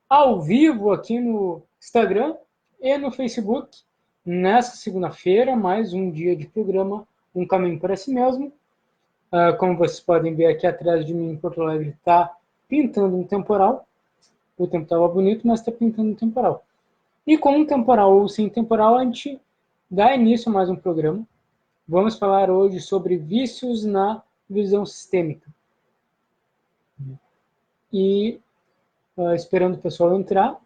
ao vivo aqui no Instagram e no Facebook, nessa segunda-feira, mais um dia de programa, Um Caminho para Si Mesmo. Como vocês podem ver aqui atrás de mim, em Porto Alegre está pintando um temporal. O tempo estava bonito, mas está pintando um temporal. E com um temporal ou sem temporal, a gente dá início a mais um programa. Vamos falar hoje sobre vícios na visão sistêmica. E esperando o pessoal entrar,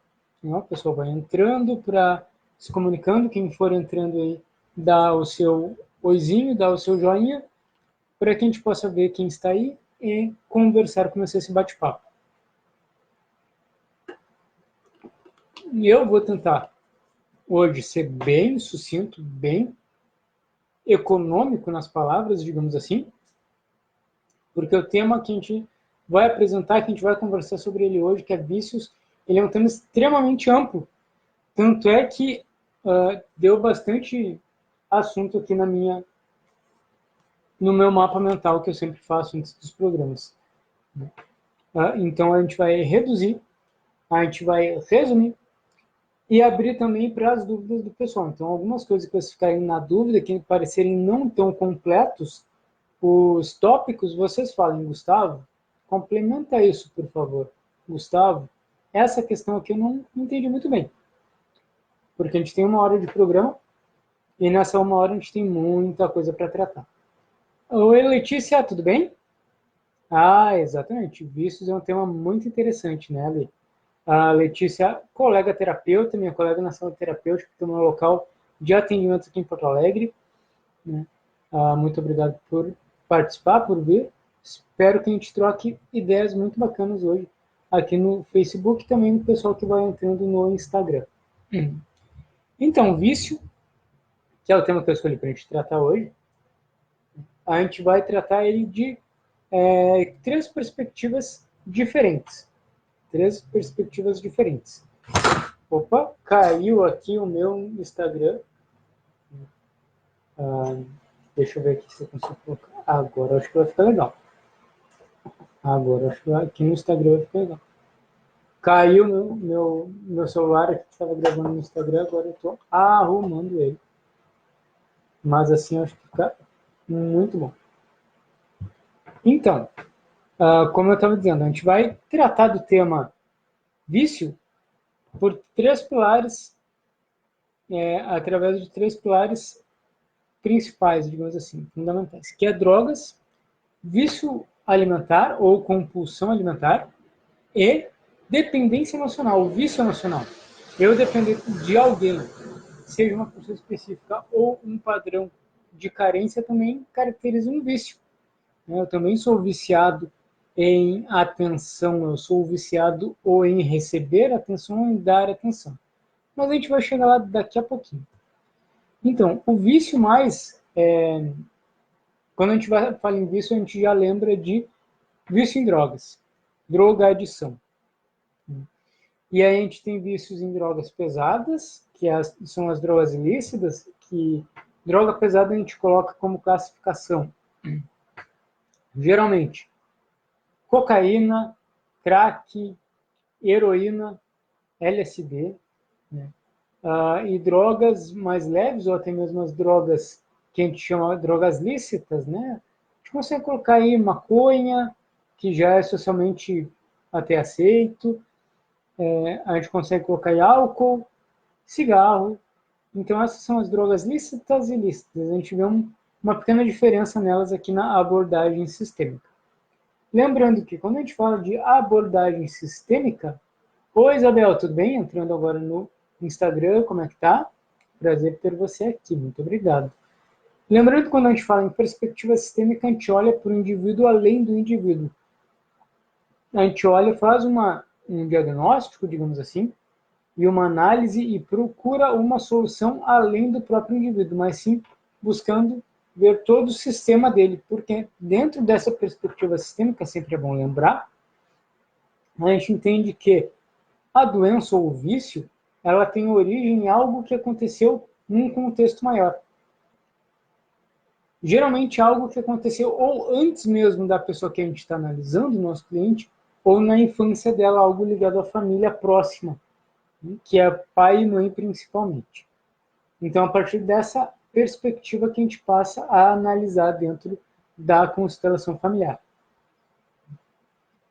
né? O pessoal vai entrando para se comunicando. Quem for entrando aí, dá o seu oizinho, dá o seu joinha, para que a gente possa ver quem está aí e conversar com você esse bate-papo. E eu vou tentar hoje ser bem sucinto, bem econômico nas palavras, digamos assim, porque o tema que a gente vai apresentar, que a gente vai conversar sobre ele hoje, que é vícios, ele é um tema extremamente amplo. Tanto é que deu bastante assunto aqui no meu mapa mental que eu sempre faço antes dos programas. Então a gente vai reduzir, a gente vai resumir e abrir também para as dúvidas do pessoal. Então algumas coisas que vocês ficarem na dúvida, que parecerem não tão completos, os tópicos, vocês falem, Gustavo, complementa isso, por favor. Gustavo, essa questão aqui eu não entendi muito bem. Porque a gente tem 1 hora de programa e nessa 1 hora a gente tem muita coisa para tratar. Oi, Letícia, tudo bem? Exatamente. Vícios é um tema muito interessante, né, Ale? A Letícia, colega terapeuta, minha colega na sala terapêutica, que tem um local de atendimento aqui em Porto Alegre. Né? Muito obrigado por participar, por vir. Espero que a gente troque ideias muito bacanas hoje aqui no Facebook e também no pessoal que vai entrando no Instagram. Então, vício, que é o tema que eu escolhi para a gente tratar hoje, a gente vai tratar ele de 3 perspectivas diferentes. 3 perspectivas diferentes. Opa, caiu aqui o meu Instagram. Deixa eu ver aqui se eu consigo colocar. Agora acho que vai ficar legal. Agora acho que aqui no Instagram vai ficar legal. Caiu meu celular aqui que estava gravando no Instagram, agora eu estou arrumando ele. Mas assim eu acho que fica muito bom. Então, como eu estava dizendo, a gente vai tratar do tema vício por 3 pilares, através de 3 pilares principais, digamos assim, fundamentais, que é drogas, vício alimentar ou compulsão alimentar e dependência emocional, vício emocional. Eu depender de alguém, seja uma pessoa específica ou um padrão de carência, também caracteriza um vício. Eu também sou viciado em atenção, eu sou viciado ou em receber atenção ou em dar atenção. Mas a gente vai chegar lá daqui a pouquinho. Então, o vício mais... quando a gente fala em vício, a gente já lembra de vício em drogas, drogadição. E aí a gente tem vícios em drogas pesadas, que são as drogas ilícitas, que droga pesada a gente coloca como classificação. Geralmente, cocaína, crack, heroína, LSD, né? E drogas mais leves, ou até mesmo as drogas que a gente chama de drogas lícitas, né? A gente consegue colocar aí maconha, que já é socialmente até aceito, a gente consegue colocar aí álcool, cigarro. Então essas são as drogas lícitas e ilícitas. A gente vê uma pequena diferença nelas aqui na abordagem sistêmica. Lembrando que quando a gente fala de abordagem sistêmica, oi Isabel, tudo bem? Entrando agora no Instagram, como é que tá? Prazer ter você aqui, muito obrigado. Lembrando que quando a gente fala em perspectiva sistêmica, a gente olha para o indivíduo além do indivíduo. A gente olha, faz um diagnóstico, digamos assim, e uma análise e procura uma solução além do próprio indivíduo, mas sim buscando ver todo o sistema dele, porque dentro dessa perspectiva sistêmica, sempre é bom lembrar, a gente entende que a doença ou o vício, ela tem origem em algo que aconteceu num contexto maior. Geralmente algo que aconteceu ou antes mesmo da pessoa que a gente está analisando, o nosso cliente, ou na infância dela, algo ligado à família próxima, que é pai e mãe principalmente. Então, a partir dessa perspectiva que a gente passa a analisar dentro da constelação familiar.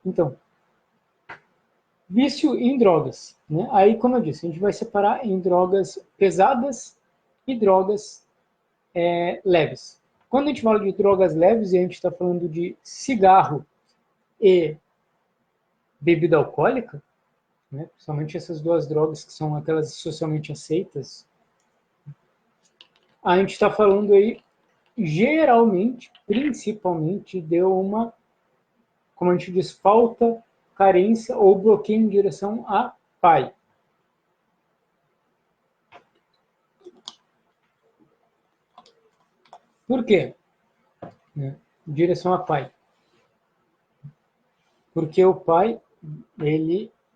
Então, vício em drogas. Né? Aí, como eu disse, a gente vai separar em drogas pesadas e drogas leves. Quando a gente fala de drogas leves, e a gente está falando de cigarro e bebida alcoólica, né? Principalmente essas duas drogas que são aquelas socialmente aceitas, a gente está falando aí, geralmente, principalmente, de uma, como a gente diz, falta, carência ou bloqueio em direção a pai. Por quê? Em direção a pai. Porque o pai,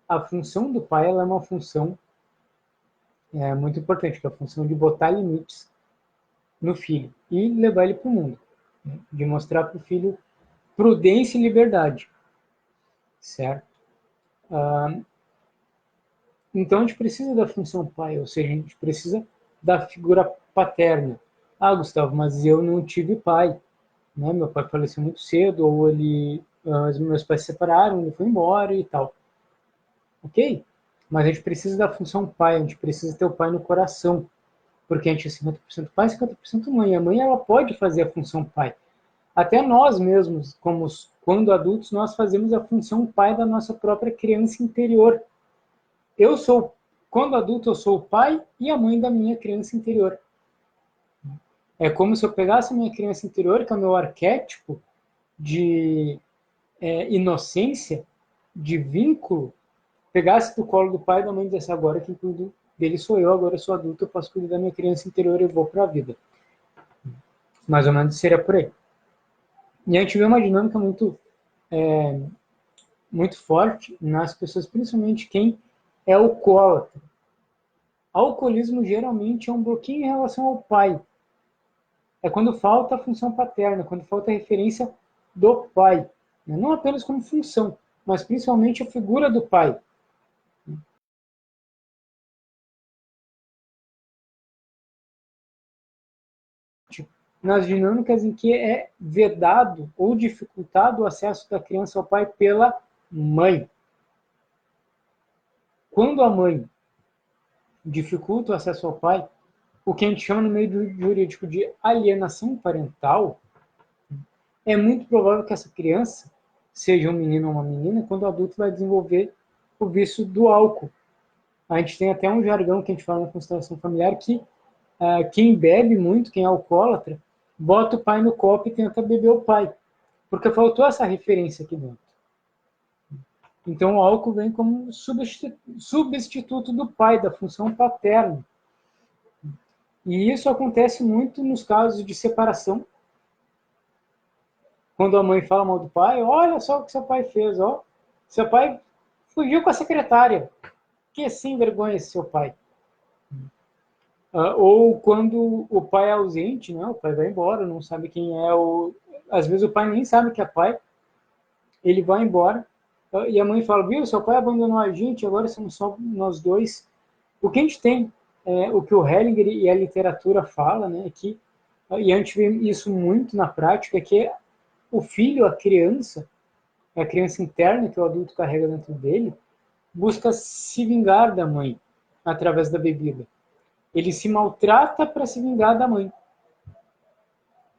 a função do pai ela é uma função muito importante, que é a função de botar limites no filho e levar ele para o mundo, né? De mostrar para o filho prudência e liberdade, certo? Então a gente precisa da função pai, ou seja, a gente precisa da figura paterna. Ah, Gustavo, mas eu não tive pai, né? Meu pai faleceu muito cedo, ou os meus pais se separaram, ele foi embora e tal. Ok? Mas a gente precisa da função pai, a gente precisa ter o pai no coração, porque a gente é 50% pai, 50% mãe. A mãe ela pode fazer a função pai. Até nós mesmos, como quando adultos, nós fazemos a função pai da nossa própria criança interior. Quando adulto, eu sou o pai e a mãe da minha criança interior. É como se eu pegasse a minha criança interior, que é o meu arquétipo de inocência, de vínculo, pegasse do colo do pai e da mãe e dissesse, agora quem cuido dele sou eu, agora eu sou adulto, eu posso cuidar da minha criança interior e eu vou para a vida. Mais ou menos seria por aí. E a gente vê uma dinâmica muito forte nas pessoas, principalmente quem é alcoólatra. Alcoolismo geralmente é um bloqueio em relação ao pai. É quando falta a função paterna, quando falta a referência do pai. Não apenas como função, mas principalmente a figura do pai. Nas dinâmicas em que é vedado ou dificultado o acesso da criança ao pai pela mãe. Quando a mãe dificulta o acesso ao pai, o que a gente chama no meio jurídico de alienação parental, é muito provável que essa criança, seja um menino ou uma menina, quando adulto vai desenvolver o vício do álcool. A gente tem até um jargão que a gente fala na constelação familiar que quem bebe muito, quem é alcoólatra, bota o pai no copo e tenta beber o pai, porque faltou essa referência aqui dentro. Então o álcool vem como substituto do pai, da função paterna. E isso acontece muito nos casos de separação. Quando a mãe fala mal do pai, olha só o que seu pai fez, ó. Seu pai fugiu com a secretária. Que sem vergonha esse seu pai. Ou quando o pai é ausente, né? O pai vai embora, não sabe quem é o... Às vezes o pai nem sabe que é pai. Ele vai embora e a mãe fala, viu, seu pai abandonou a gente, agora somos só nós dois. O que a gente tem, o que o Hellinger e a literatura fala, né, que, e a gente vê isso muito na prática, que o filho, a criança interna que o adulto carrega dentro dele, busca se vingar da mãe através da bebida. Ele se maltrata para se vingar da mãe.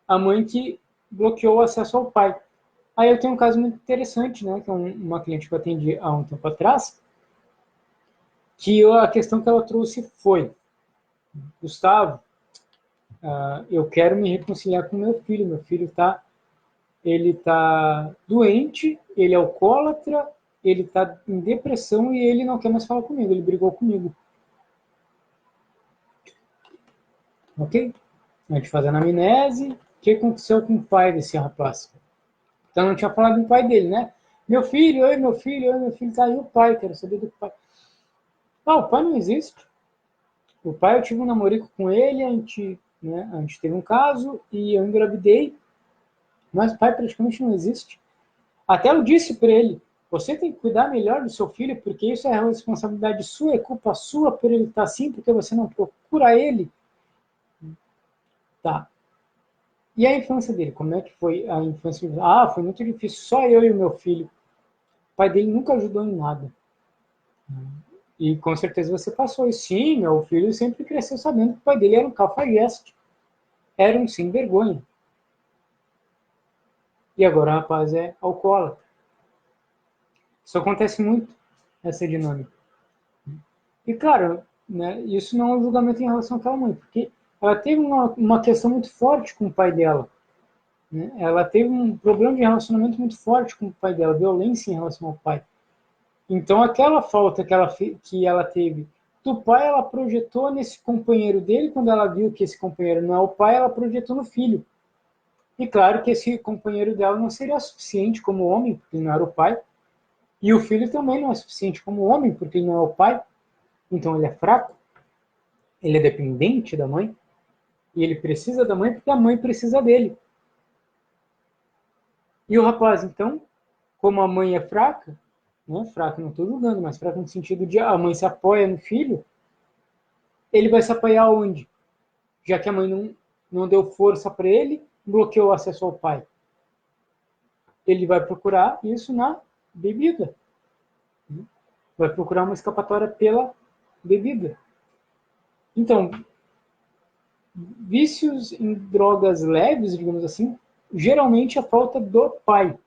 A mãe que bloqueou o acesso ao pai. Aí eu tenho um caso muito interessante, né, que é uma cliente que eu atendi há um tempo atrás, que a questão que ela trouxe foi, Gustavo, eu quero me reconciliar com meu filho ele tá doente, ele é alcoólatra, ele está em depressão e ele não quer mais falar comigo, ele brigou comigo. Ok? A gente faz a anamnese, o que aconteceu com o pai desse rapaz? Então não tinha falado do pai dele, né? Meu filho, tá aí o pai, quero saber do pai. O pai não existe. O pai, eu tive um namorico com ele, a gente teve um caso e eu engravidei, mas o pai praticamente não existe. Até eu disse para ele, Você tem que cuidar melhor do seu filho, porque isso é responsabilidade sua, é culpa sua por ele estar assim, porque você não procura ele. Tá. E a infância dele? Como é que foi a infância? Ah, foi muito difícil, só eu e o meu filho. O pai dele nunca ajudou em nada. E com certeza você passou. E sim, meu filho sempre cresceu sabendo que o pai dele era um cafajeste. Era um sem vergonha. E agora o rapaz é alcoólatra. Isso acontece muito, essa dinâmica. E claro, né, isso não é um julgamento em relação àquela mãe, porque ela teve uma questão muito forte com o pai dela. Né? Ela teve um problema de relacionamento muito forte com o pai dela, violência em relação ao pai. Então, aquela falta que ela teve do pai, ela projetou nesse companheiro dele. Quando ela viu que esse companheiro não é o pai, ela projetou no filho. E claro que esse companheiro dela não seria suficiente como homem, porque ele não era o pai. E o filho também não é suficiente como homem, porque ele não é o pai. Então, ele é fraco, ele é dependente da mãe. E ele precisa da mãe porque a mãe precisa dele. E o rapaz, então, como a mãe é fraca, né, fraca não estou julgando, mas fraca no sentido de a mãe se apoia no filho, ele vai se apoiar onde? Já que a mãe não deu força para ele, bloqueou o acesso ao pai. Ele vai procurar isso na bebida. Vai procurar uma escapatória pela bebida. Então, vícios em drogas leves, digamos assim, geralmente é falta do pai.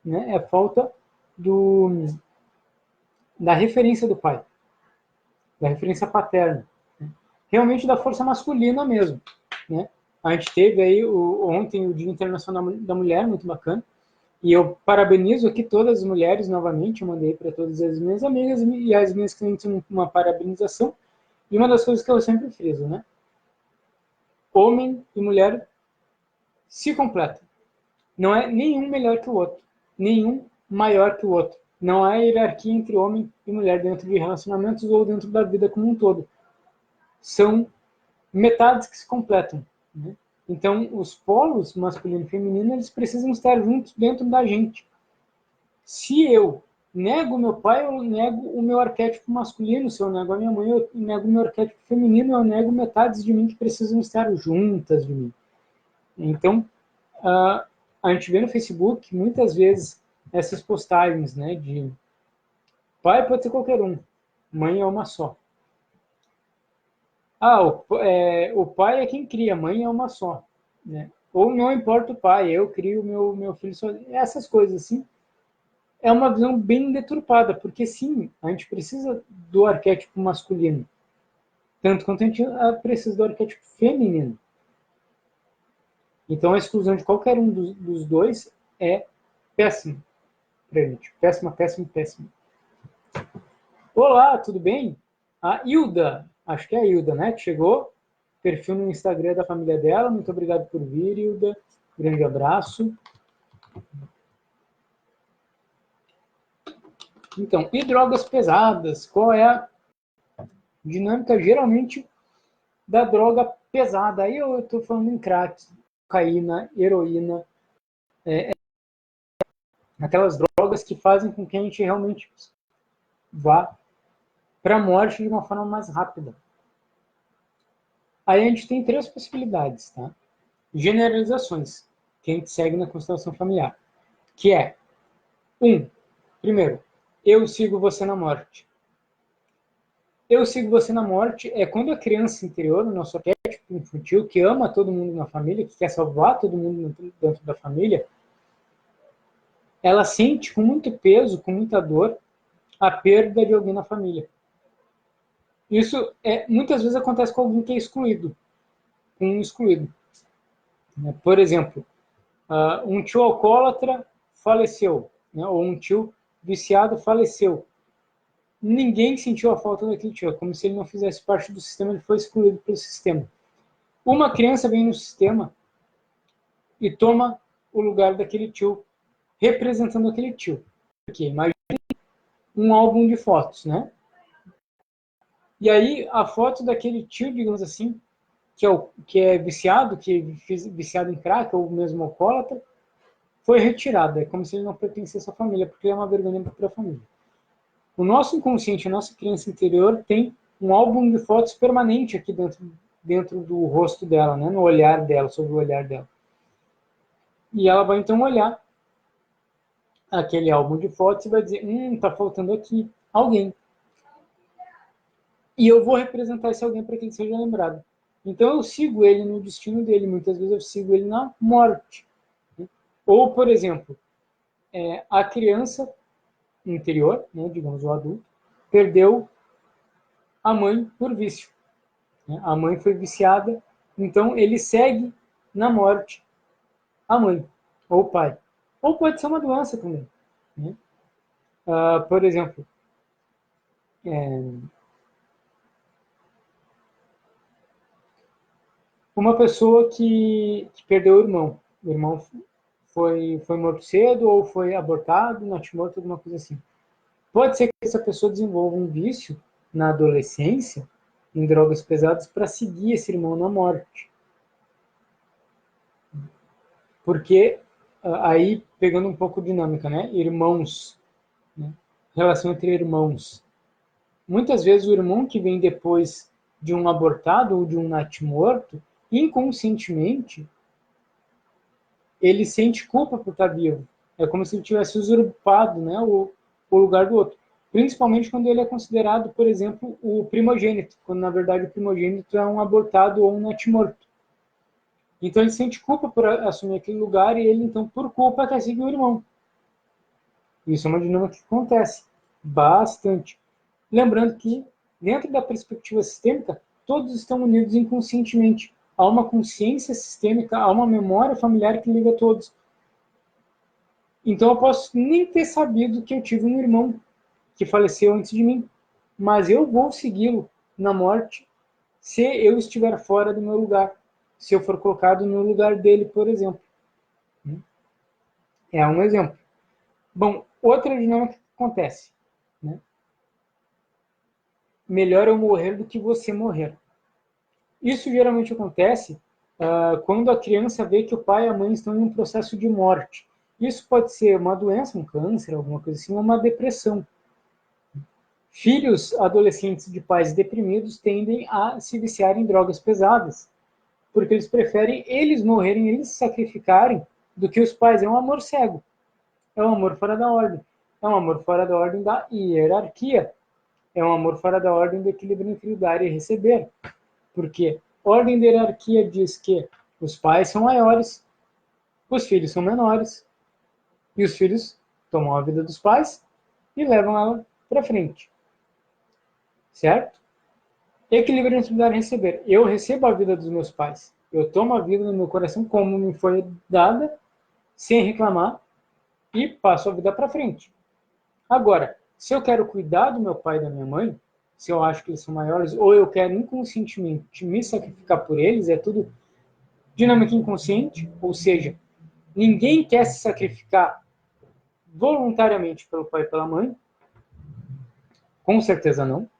Né? É falta da referência do pai, da referência paterna. Né? Realmente da força masculina mesmo. Né? A gente teve aí ontem o Dia Internacional da Mulher, muito bacana, e eu parabenizo aqui todas as mulheres novamente, eu mandei para todas as minhas amigas e as minhas clientes uma parabenização, e uma das coisas que eu sempre friso, né? Homem e mulher se completam. Não é nenhum melhor que o outro, nenhum maior que o outro. Não há hierarquia entre homem e mulher dentro de relacionamentos ou dentro da vida como um todo. São metades que se completam. Né? Então, os polos masculino e feminino, eles precisam estar juntos dentro da gente. Se eu nego meu pai, eu nego o meu arquétipo masculino. Se eu nego a minha mãe, eu nego o meu arquétipo feminino. Eu nego metades de mim que precisam estar juntas de mim. Então, a gente vê no Facebook, muitas vezes, essas postagens, né, de pai pode ser qualquer um, mãe é uma só. O pai é quem cria, mãe é uma só. Né? Ou não importa o pai, eu crio meu filho sozinho. Essas coisas assim, é uma visão bem deturpada, porque sim, a gente precisa do arquétipo masculino, tanto quanto a gente precisa do arquétipo feminino. Então a exclusão de qualquer um dos dois é péssimo pra gente. Péssima, péssima, péssima. Olá, tudo bem? A Hilda, acho que é a Hilda, né? Que chegou. Perfil no Instagram da família dela. Muito obrigado por vir, Hilda. Grande abraço. Então, e drogas pesadas? Qual é a dinâmica geralmente da droga pesada? Aí eu estou falando em crack, cocaína, heroína, aquelas drogas que fazem com que a gente realmente vá para a morte de uma forma mais rápida. Aí a gente tem três possibilidades, tá? Generalizações que a gente segue na constelação familiar, que é primeiro, eu sigo você na morte. Eu sigo você na morte é quando a criança interior, o nosso arquétipo infantil, que ama todo mundo na família, que quer salvar todo mundo dentro da família, ela sente com muito peso, com muita dor, a perda de alguém na família. Isso muitas vezes acontece com alguém que é excluído, com um excluído. Por exemplo, um tio alcoólatra faleceu, né? Ou um tio viciado faleceu. Ninguém sentiu a falta daquele tio, como se ele não fizesse parte do sistema, ele foi excluído pelo sistema. Uma criança vem no sistema e toma o lugar daquele tio, representando aquele tio. Porque imagine um álbum de fotos, né? E aí a foto daquele tio, digamos assim, que é viciado, que é viciado em crack ou mesmo alcoólatra, foi retirado. É como se ele não pertencesse à família, porque ele é uma vergonha para a família. O nosso inconsciente, a nossa criança interior, tem um álbum de fotos permanente aqui dentro do rosto dela, né? No olhar dela, sobre o olhar dela. E ela vai então olhar aquele álbum de fotos e vai dizer, tá faltando aqui alguém. E eu vou representar esse alguém para que ele seja lembrado. Então eu sigo ele no destino dele, muitas vezes eu sigo ele na morte. Ou, por exemplo, a criança interior, né, digamos o adulto, perdeu a mãe por vício. Né? A mãe foi viciada, então ele segue na morte a mãe ou o pai. Ou pode ser uma doença também. Né? Por exemplo, uma pessoa que perdeu o irmão foi morto cedo ou foi abortado, natimorto, alguma coisa assim. Pode ser que essa pessoa desenvolva um vício na adolescência em drogas pesadas para seguir esse irmão na morte. Porque aí, pegando um pouco dinâmica, né? Irmãos, né? Relação entre irmãos. Muitas vezes o irmão que vem depois de um abortado ou de um natimorto, inconscientemente, ele sente culpa por estar vivo. É como se ele tivesse usurpado, né, o lugar do outro. Principalmente quando ele é considerado, por exemplo, o primogênito, quando na verdade o primogênito é um abortado ou um natimorto. Então ele sente culpa por assumir aquele lugar e ele, então, por culpa, quer seguir o irmão. Isso é uma dinâmica que acontece bastante. Lembrando que, dentro da perspectiva sistêmica, todos estão unidos inconscientemente. Há uma consciência sistêmica, há uma memória familiar que liga todos. Então eu posso nem ter sabido que eu tive um irmão que faleceu antes de mim, mas eu vou segui-lo na morte se eu estiver fora do meu lugar, se eu for colocado no lugar dele, por exemplo. É um exemplo. Bom, outra dinâmica que acontece, né? Melhor eu morrer do que você morrer. Isso geralmente acontece quando a criança vê que o pai e a mãe estão em um processo de morte. Isso pode ser uma doença, um câncer, alguma coisa assim, ou uma depressão. Filhos adolescentes de pais deprimidos tendem a se viciar em drogas pesadas, porque eles preferem eles morrerem, eles se sacrificarem, do que os pais. É um amor cego. É um amor fora da ordem. É um amor fora da ordem da hierarquia. É um amor fora da ordem do equilíbrio entre dar e receber. Porque ordem da hierarquia diz que os pais são maiores, os filhos são menores, e os filhos tomam a vida dos pais e levam ela para frente. Certo? Equilíbrio entre dar e receber. Eu recebo a vida dos meus pais. Eu tomo a vida no meu coração como me foi dada, sem reclamar, e passo a vida para frente. Agora, se eu quero cuidar do meu pai e da minha mãe, se eu acho que eles são maiores, ou eu quero inconscientemente me sacrificar por eles, é tudo dinâmica inconsciente, ou seja, ninguém quer se sacrificar voluntariamente pelo pai e pela mãe, com certeza não.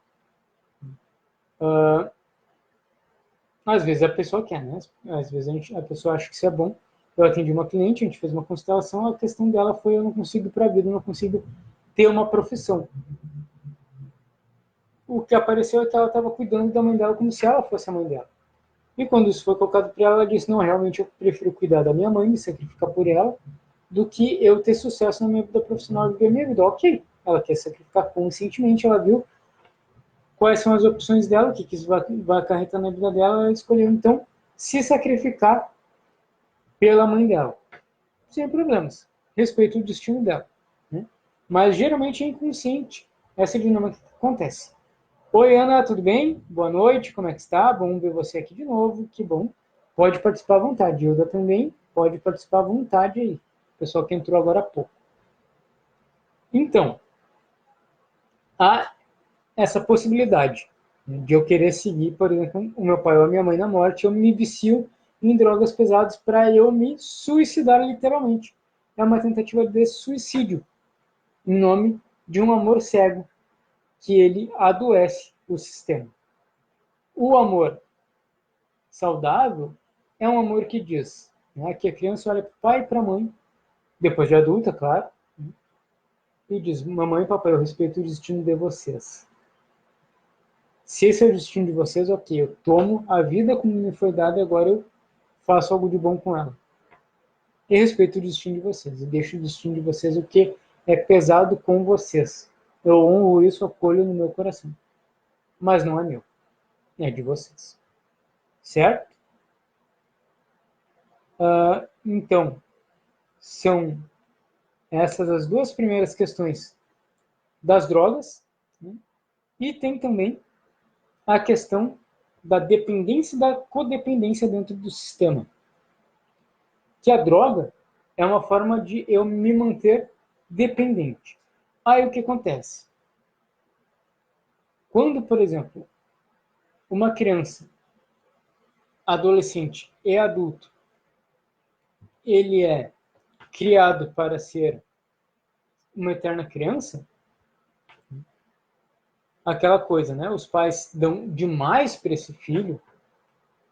Às vezes a pessoa quer, né? Às vezes a pessoa acha que isso é bom. Eu atendi uma cliente, a gente fez uma constelação, a questão dela foi: eu não consigo ir para a vida, eu não consigo ter uma profissão. O que apareceu é que ela estava cuidando da mãe dela como se ela fosse a mãe dela. E quando isso foi colocado para ela, ela disse: não, realmente eu prefiro cuidar da minha mãe, me sacrificar por ela, do que eu ter sucesso na minha vida profissional e viver a minha vida. Ok, ela quer sacrificar conscientemente, ela viu quais são as opções dela, o que isso vai acarretar na vida dela, ela escolheu então se sacrificar pela mãe dela. Sem problemas. Respeito o destino dela. Né? Mas geralmente é inconsciente essa dinâmica que acontece. Oi, Ana, tudo bem? Boa noite, como é que está? Bom ver você aqui de novo, que bom. Pode participar à vontade. Hilda também pode participar à vontade aí. O pessoal que entrou agora há pouco. Então, há essa possibilidade, né, de eu querer seguir, por exemplo, o meu pai ou a minha mãe na morte, eu me vicio em drogas pesadas para eu me suicidar literalmente. É uma tentativa de suicídio em nome de um amor cego que ele adoece o sistema. O amor saudável é um amor que diz, né, que a criança olha para o pai e para a mãe depois de adulta, claro, e diz: mamãe e papai, eu respeito o destino de vocês. Se esse é o destino de vocês, ok, eu tomo a vida como me foi dada e agora eu faço algo de bom com ela. E respeito o destino de vocês, e deixo o destino de vocês o que é pesado com vocês. Eu honro isso, acolho no meu coração. Mas não é meu, é de vocês. Certo? Então, são essas as duas primeiras questões das drogas, né? E tem também a questão da dependência e da codependência dentro do sistema. Que a droga é uma forma de eu me manter dependente. Aí o que acontece? Quando, por exemplo, uma criança, adolescente e adulto, ele é criado para ser uma eterna criança, aquela coisa, né? Os pais dão demais para esse filho,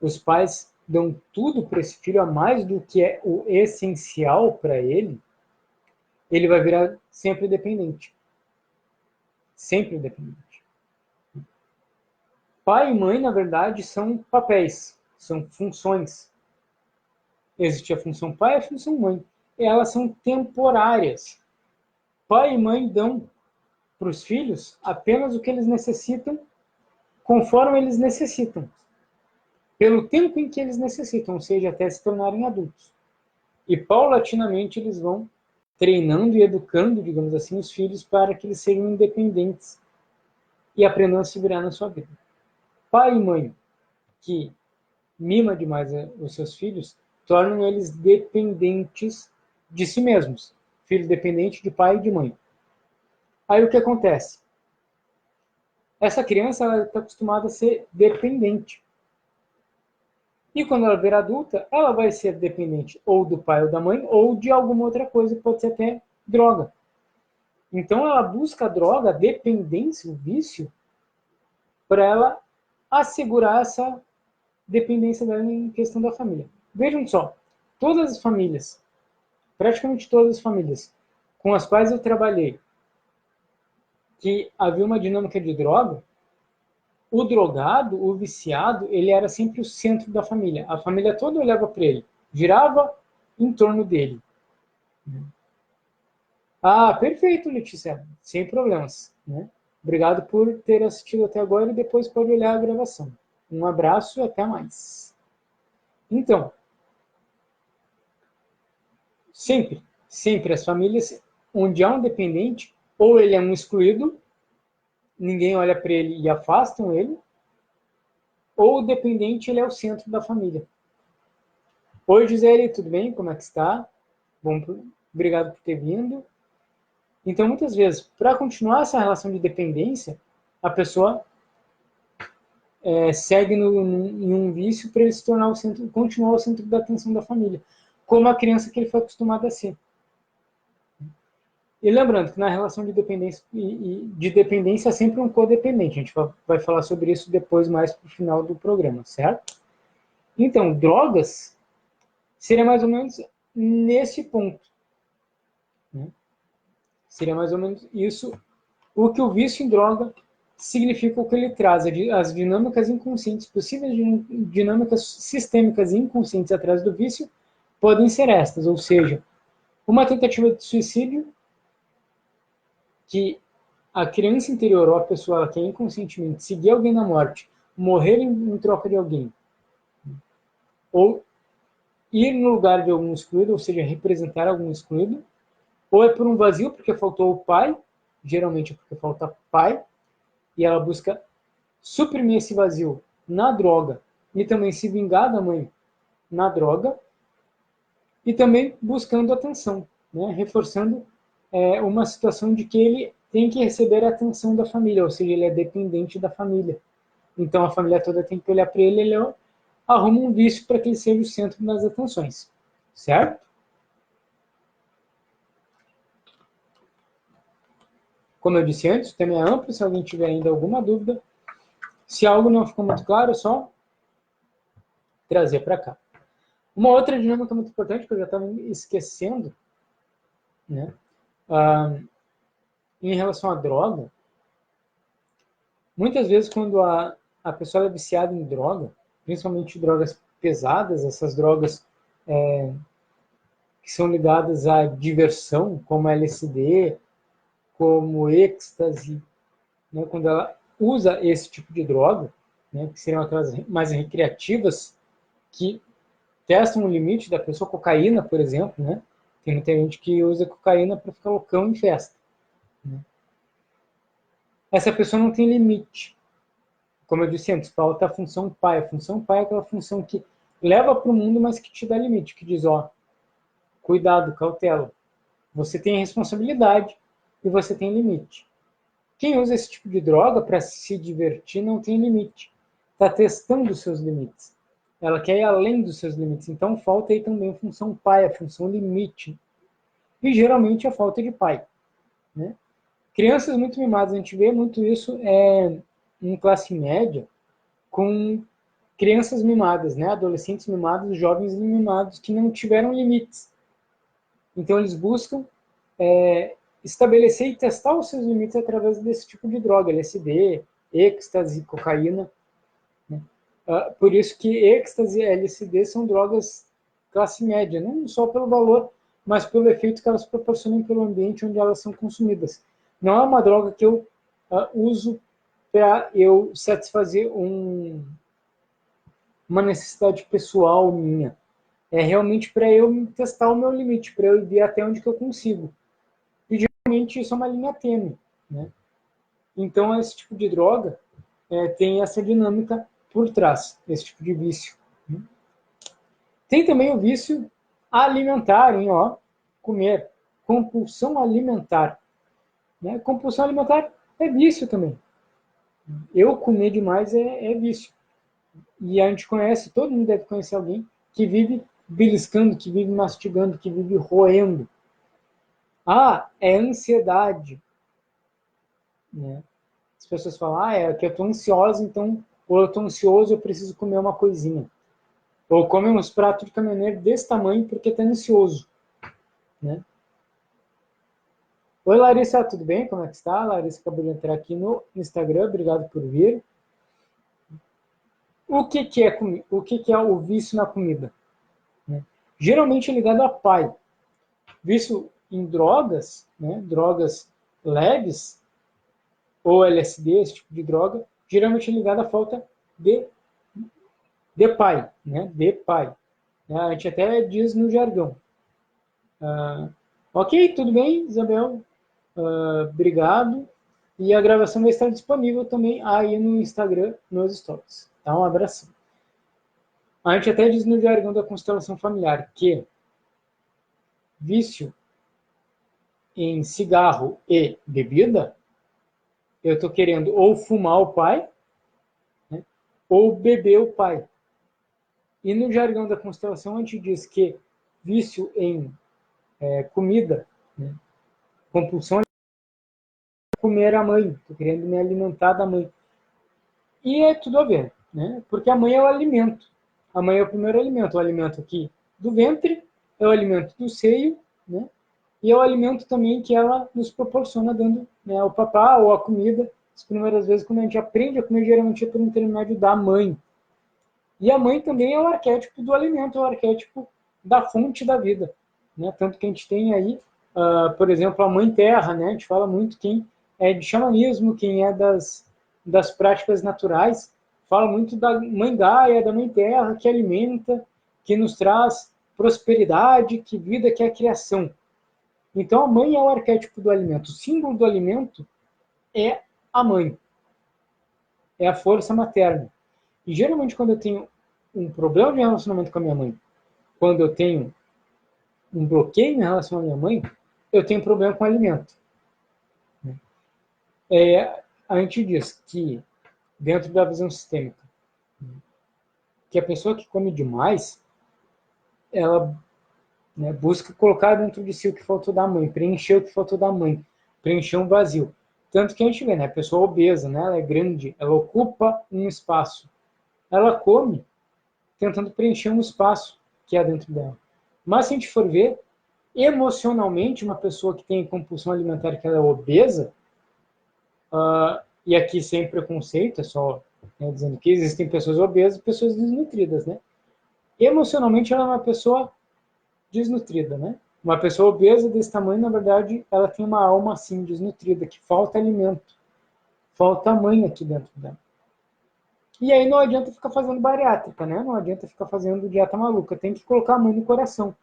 os pais dão tudo para esse filho a mais do que é o essencial para ele vai virar sempre dependente. Sempre dependente. Pai e mãe, na verdade, são papéis, são funções. Existe a função pai e a função mãe. E elas são temporárias. Pai e mãe dão para os filhos apenas o que eles necessitam, conforme eles necessitam. Pelo tempo em que eles necessitam, ou seja, até se tornarem adultos. E paulatinamente eles vão treinando e educando, digamos assim, os filhos para que eles sejam independentes e aprendam a se virar na sua vida. Pai e mãe que mima demais os seus filhos tornam eles dependentes de si mesmos. Filho dependente de pai e de mãe. Aí o que acontece? Essa criança está acostumada a ser dependente. E quando ela virar adulta, ela vai ser dependente ou do pai ou da mãe, ou de alguma outra coisa, pode ser até droga. Então ela busca a droga, a dependência, o vício, para ela assegurar essa dependência dela em questão da família. Vejam só, todas as famílias, praticamente todas as famílias com as quais eu trabalhei, que havia uma dinâmica de droga, o drogado, o viciado, ele era sempre o centro da família. A família toda olhava para ele, girava em torno dele. Ah, perfeito, Letícia, sem problemas. Né? Obrigado por ter assistido até agora e depois pode olhar a gravação. Um abraço e até mais. Então, sempre as famílias onde há um dependente, ou ele é um excluído, ninguém olha para ele e afastam ele, ou o dependente ele é o centro da família. Oi, Gisele, tudo bem? Como é que está? Bom, obrigado por ter vindo. Então, muitas vezes, para continuar essa relação de dependência, a pessoa segue em um vício para ele se tornar o centro, continuar o centro da atenção da família, como a criança que ele foi acostumado a ser. E lembrando que na relação de dependência é sempre um codependente. A gente vai falar sobre isso depois, mais para o final do programa, certo? Então, drogas seria mais ou menos nesse ponto. Né? Seria mais ou menos isso. O que o vício em droga significa o que ele traz, as dinâmicas inconscientes, possíveis dinâmicas sistêmicas inconscientes atrás do vício, podem ser estas, ou seja, uma tentativa de suicídio que a criança interior ou a pessoa ela quer inconscientemente seguir alguém na morte, morrer em troca de alguém, ou ir no lugar de algum excluído, ou seja, representar algum excluído, ou é por um vazio porque faltou o pai, geralmente é porque falta pai, e ela busca suprimir esse vazio na droga e também se vingar da mãe na droga e também buscando atenção, né? Reforçando uma situação de que ele tem que receber a atenção da família, ou seja, ele é dependente da família. Então a família toda tem que olhar para ele, ele arruma um vício para que ele seja o centro das atenções, certo? Como eu disse antes, o tema é amplo, se alguém tiver ainda alguma dúvida, se algo não ficou muito claro, é só trazer para cá. Uma outra dinâmica muito importante que eu já estava esquecendo né? Em relação à droga, muitas vezes quando a pessoa é viciada em droga, principalmente drogas pesadas, essas drogas que são ligadas à diversão, como LSD, como êxtase, né, quando ela usa esse tipo de droga, né, que seriam aquelas mais recreativas, que testam o limite da pessoa, cocaína, por exemplo, né? Tem muita gente que usa cocaína para ficar loucão em festa. Né? Essa pessoa não tem limite. Como eu disse antes, falta a função pai. A função pai é aquela função que leva para o mundo, mas que te dá limite, que diz, ó, cuidado, cautela. Você tem responsabilidade e você tem limite. Quem usa esse tipo de droga para se divertir não tem limite. Está testando os seus limites. Ela quer ir além dos seus limites. Então falta aí também a função pai, a função limite. E geralmente a falta de pai. Né? Crianças muito mimadas, a gente vê muito isso em classe média, com crianças mimadas, né? Adolescentes mimados, jovens mimados, que não tiveram limites. Então eles buscam estabelecer e testar os seus limites através desse tipo de droga, LSD, êxtase, cocaína. Né? Por isso que êxtase e LSD são drogas classe média, não só pelo valor, mas pelo efeito que elas proporcionam pelo ambiente onde elas são consumidas. Não é uma droga que eu uso para eu satisfazer uma necessidade pessoal minha. É realmente para eu testar o meu limite, para eu ver até onde que eu consigo. E geralmente isso é uma linha tênue. Né? Então, esse tipo de droga tem essa dinâmica por trás, esse tipo de vício. Né? Tem também o vício alimentar, hein, ó, comer. Compulsão alimentar. Né? Compulsão alimentar é vício também. Eu comer demais é vício. E a gente conhece, todo mundo deve conhecer alguém que vive beliscando, que vive mastigando, que vive roendo. É ansiedade. Né? As pessoas falam, é que eu estou ansiosa, então, ou eu estou ansioso, eu preciso comer uma coisinha. Ou come uns pratos de caminhoneiro desse tamanho porque está ansioso. Né? Oi, Larissa, tudo bem? Como é que está? Larissa acabou de entrar aqui no Instagram, obrigado por vir. O que é o vício na comida? Né? Geralmente é ligado a pai. Vício em drogas, né? Drogas leves, ou LSD, esse tipo de droga, geralmente é ligado à falta de pai, né? De pai. A gente até diz no jargão. Ok, tudo bem, Isabel? Obrigado. E a gravação vai estar disponível também aí no Instagram, nos stories. Tá? Um abração. A gente até diz no jargão da constelação familiar que vício em cigarro e bebida, eu estou querendo ou fumar o pai, né, ou beber o pai. E no jargão da constelação a gente diz que vício em comida, né, compulsão é comer a mãe, estou querendo me alimentar da mãe. E é tudo a ver, né? Porque a mãe é o alimento. A mãe é o primeiro alimento. O alimento aqui do ventre, é o alimento do seio, né? E é o alimento também que ela nos proporciona dando, né, o papá ou a comida. As primeiras vezes, quando a gente aprende a comer, geralmente é por intermédio da mãe. E a mãe também é o arquétipo do alimento, é o arquétipo da fonte da vida. Né? Tanto que a gente tem aí, por exemplo, a mãe terra, né? A gente fala muito quem é de xamanismo, quem é das práticas naturais, fala muito da mãe Gaia, da mãe terra, que alimenta, que nos traz prosperidade, que vida, que é a criação. Então a mãe é o arquétipo do alimento. O símbolo do alimento é a mãe, é a força materna. E geralmente quando eu tenho um problema de relacionamento com a minha mãe, quando eu tenho um bloqueio em relação à minha mãe, eu tenho problema com o alimento. A gente diz que, dentro da visão sistêmica, que a pessoa que come demais, ela, né, busca colocar dentro de si o que faltou da mãe, preencher o que faltou da mãe, preencher um vazio. Tanto que a gente vê, né, a pessoa obesa, né, ela é grande, ela ocupa um espaço. Ela come tentando preencher um espaço que há dentro dela. Mas se a gente for ver, Emocionalmente, uma pessoa que tem compulsão alimentar, que ela é obesa, e aqui sem preconceito, é só, né, dizendo que existem pessoas obesas e pessoas desnutridas, né? Emocionalmente, ela é uma pessoa desnutrida, né? Uma pessoa obesa desse tamanho, na verdade, ela tem uma alma assim desnutrida, que falta alimento, falta mãe aqui dentro dela. E aí não adianta ficar fazendo bariátrica, né? Não adianta ficar fazendo dieta maluca, tem que colocar a mãe no coração.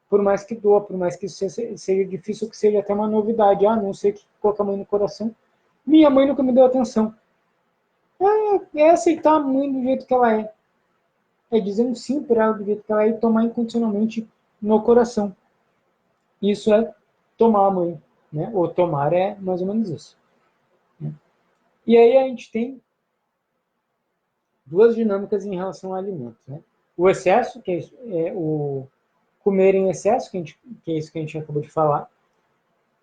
Por mais que doa, por mais que isso seja difícil, que seja até uma novidade. Ah, não sei o que colocar a mãe no coração. Minha mãe nunca me deu atenção. É aceitar a mãe do jeito que ela é. É dizer um sim para ela do jeito que ela é e tomar incondicionalmente no coração. Isso é tomar a mãe, né? Ou tomar é mais ou menos isso. Né? E aí a gente tem duas dinâmicas em relação ao alimento, né? O excesso, que é o comer em excesso, que é isso que a gente acabou de falar,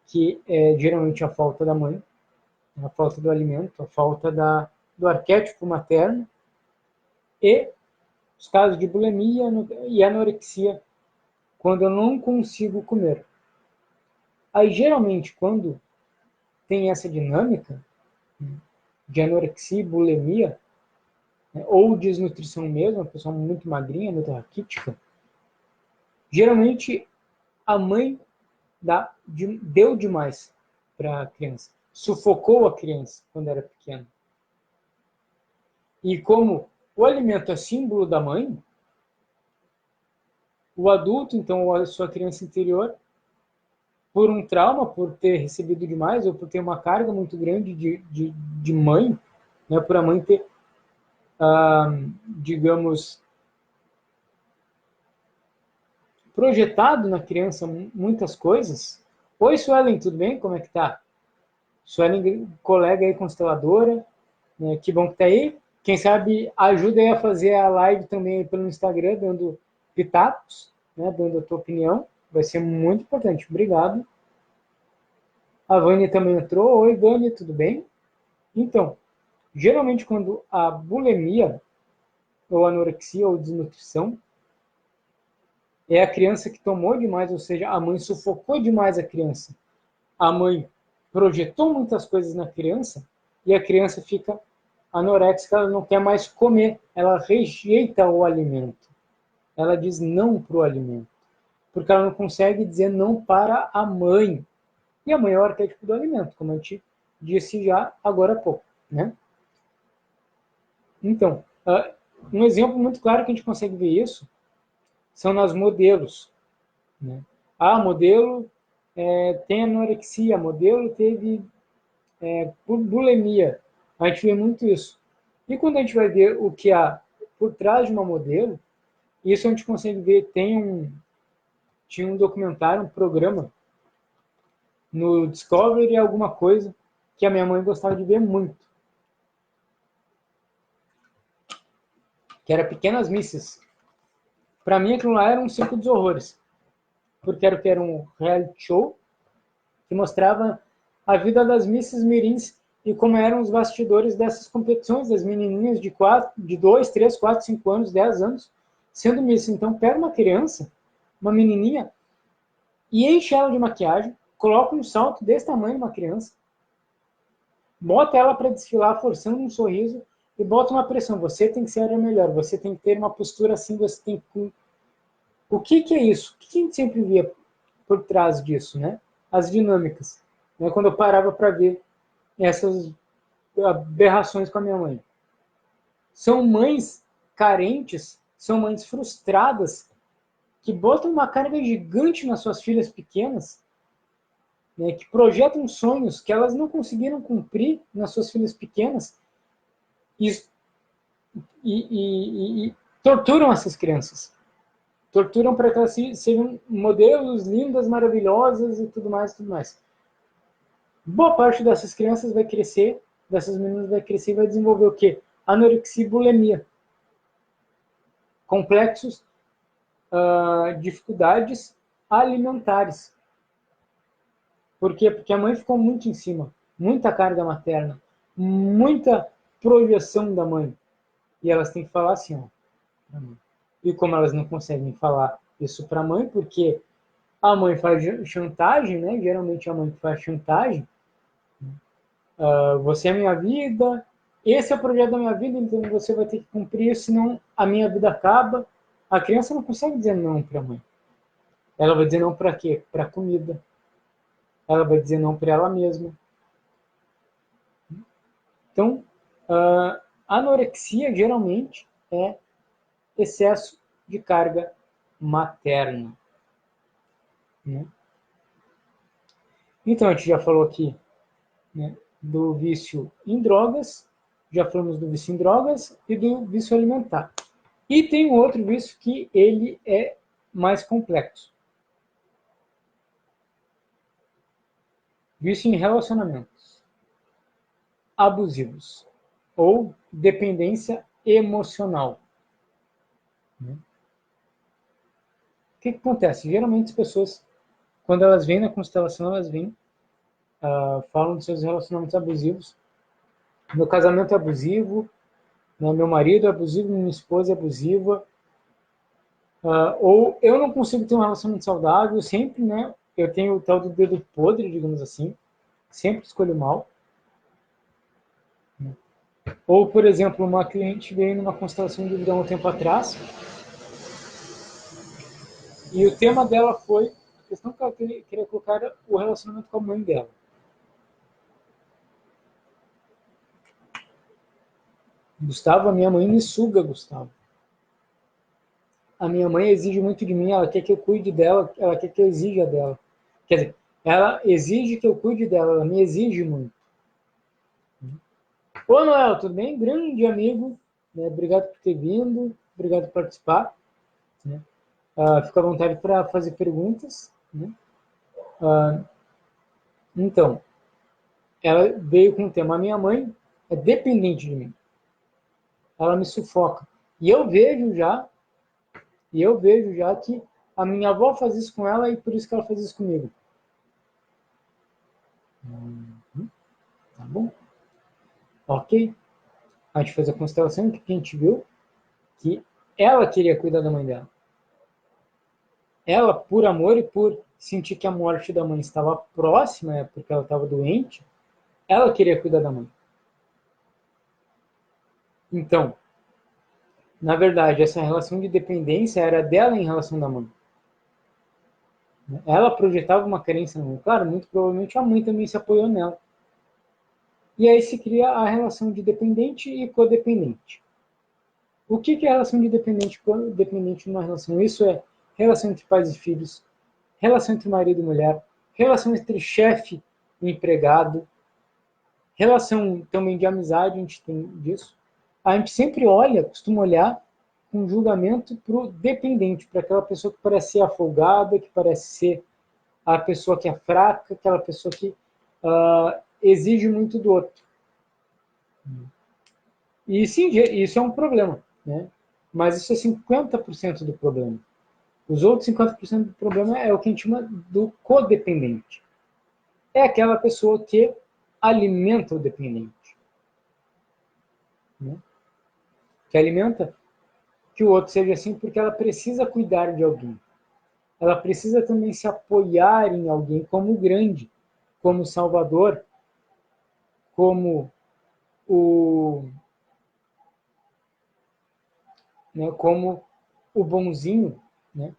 que é geralmente a falta da mãe, a falta do alimento, a falta do arquétipo materno, e os casos de bulimia e anorexia, quando eu não consigo comer. Aí, geralmente, quando tem essa dinâmica de anorexia e bulimia, né, ou desnutrição mesmo, a pessoa muito magrinha, muito raquítica, geralmente a mãe deu demais para a criança, sufocou a criança quando era pequena. E como o alimento é símbolo da mãe, o adulto, então a sua criança interior, por um trauma, por ter recebido demais, ou por ter uma carga muito grande de mãe, né, por a mãe ter, digamos, projetado na criança muitas coisas. Oi, Suelen, tudo bem? Como é que tá? Suelen, colega aí, consteladora, né, que bom que tá aí. Quem sabe ajuda aí a fazer a live também pelo Instagram, dando pitacos, né, dando a tua opinião. Vai ser muito importante. Obrigado. A Vânia também entrou. Oi, Vânia, tudo bem? Então, geralmente quando a bulimia, ou anorexia, ou desnutrição, é a criança que tomou demais, ou seja, a mãe sufocou demais a criança. A mãe projetou muitas coisas na criança e a criança fica anoréxica, ela não quer mais comer, ela rejeita o alimento. Ela diz não para o alimento, porque ela não consegue dizer não para a mãe. E a mãe é o arquétipo do alimento, como a gente disse já agora há pouco, né? Então, um exemplo muito claro que a gente consegue ver isso são nas modelos. Né? Modelo tem anorexia, modelo teve bulimia. A gente vê muito isso. E quando a gente vai ver o que há por trás de uma modelo, isso a gente consegue ver, tinha um documentário, um programa no Discovery alguma coisa que a minha mãe gostava de ver muito, que era Pequenas Misses. Para mim aquilo lá era um circo dos horrores, porque era um reality show que mostrava a vida das Misses Mirins e como eram os bastidores dessas competições, das menininhas de 2, 3, 4, 5 anos, 10 anos, sendo Miss. Então, pega uma criança, uma menininha, e enche ela de maquiagem, coloca um salto desse tamanho numa criança, bota ela para desfilar forçando um sorriso e bota uma pressão. Você tem que ser a melhor, você tem que ter uma postura assim, você tem que... O que é isso? O que a gente sempre via por trás disso, né? As dinâmicas. Né? Quando eu parava para ver essas aberrações com a minha mãe. São mães carentes, são mães frustradas, que botam uma carga gigante nas suas filhas pequenas, né, que projetam sonhos que elas não conseguiram cumprir nas suas filhas pequenas e torturam essas crianças. Torturam para que elas sejam modelos lindas, maravilhosas e tudo mais, tudo mais. Boa parte dessas crianças vai crescer, dessas meninas vai crescer e vai desenvolver o quê? Anorexia e bulimia. Complexos, dificuldades alimentares. Por quê? Porque a mãe ficou muito em cima. Muita carga materna. Muita projeção da mãe. E elas têm que falar assim, ó. E como elas não conseguem falar isso para a mãe, porque A mãe faz chantagem, né? Geralmente é a mãe que faz chantagem. Você é minha vida, esse é o projeto da minha vida, então você vai ter que cumprir, senão a minha vida acaba. A criança não consegue dizer não para a mãe. Ela vai dizer não para quê? Para a comida. Ela vai dizer não para ela mesma. Então, a anorexia geralmente é excesso de carga materna. Né? Então, a gente já falou aqui, né, do vício em drogas, já falamos do vício em drogas e do vício alimentar. E tem um outro vício que ele é mais complexo. Vício em relacionamentos abusivos ou dependência emocional. O que acontece? Geralmente as pessoas, quando elas vêm na constelação, elas vêm, falam de seus relacionamentos abusivos. Meu casamento é abusivo, né? Meu marido é abusivo, minha esposa é abusiva, ou eu não consigo ter um relacionamento saudável, sempre, né? Eu tenho o tal do dedo podre, digamos assim, sempre escolho mal. Ou, por exemplo, uma cliente veio numa constelação individual um tempo atrás e o tema dela foi a questão que ela queria colocar era o relacionamento com a mãe dela. Gustavo, a minha mãe me suga, Gustavo. A minha mãe exige muito de mim, ela quer que eu cuide dela, ela quer que eu exija dela. Quer dizer, ela exige que eu cuide dela, ela me exige muito. Ô, Noel, tudo bem? Grande amigo, né? Obrigado por ter vindo, obrigado por participar. Né? Fica à vontade para fazer perguntas. Né? Então, ela veio com o tema, a minha mãe é dependente de mim. Ela me sufoca. E eu vejo já que a minha avó faz isso com ela e por isso que ela faz isso comigo. Tá bom? Ok? A gente fez a constelação que a gente viu que ela queria cuidar da mãe dela. Ela, por amor e por sentir que a morte da mãe estava próxima, porque ela estava doente, ela queria cuidar da mãe. Então, na verdade, essa relação de dependência era dela em relação da mãe. Ela projetava uma carência na mãe. Claro, muito provavelmente a mãe também se apoiou nela. E aí se cria a relação de dependente e codependente. O que é a relação de dependente e codependente numa relação? Isso é relação entre pais e filhos, relação entre marido e mulher, relação entre chefe e empregado, relação também de amizade, a gente tem disso. A gente sempre costuma olhar com julgamento para o dependente, para aquela pessoa que parece ser afogada, que parece ser a pessoa que é fraca, aquela pessoa que exige muito do outro. E sim, isso é um problema, né? Mas isso é 50% do problema. Os outros 50% do problema é o que a gente chama do codependente. É aquela pessoa que alimenta o dependente. Né? Que alimenta que o outro seja assim porque ela precisa cuidar de alguém. Ela precisa também se apoiar em alguém como grande, como salvador, como como o bonzinho. Né?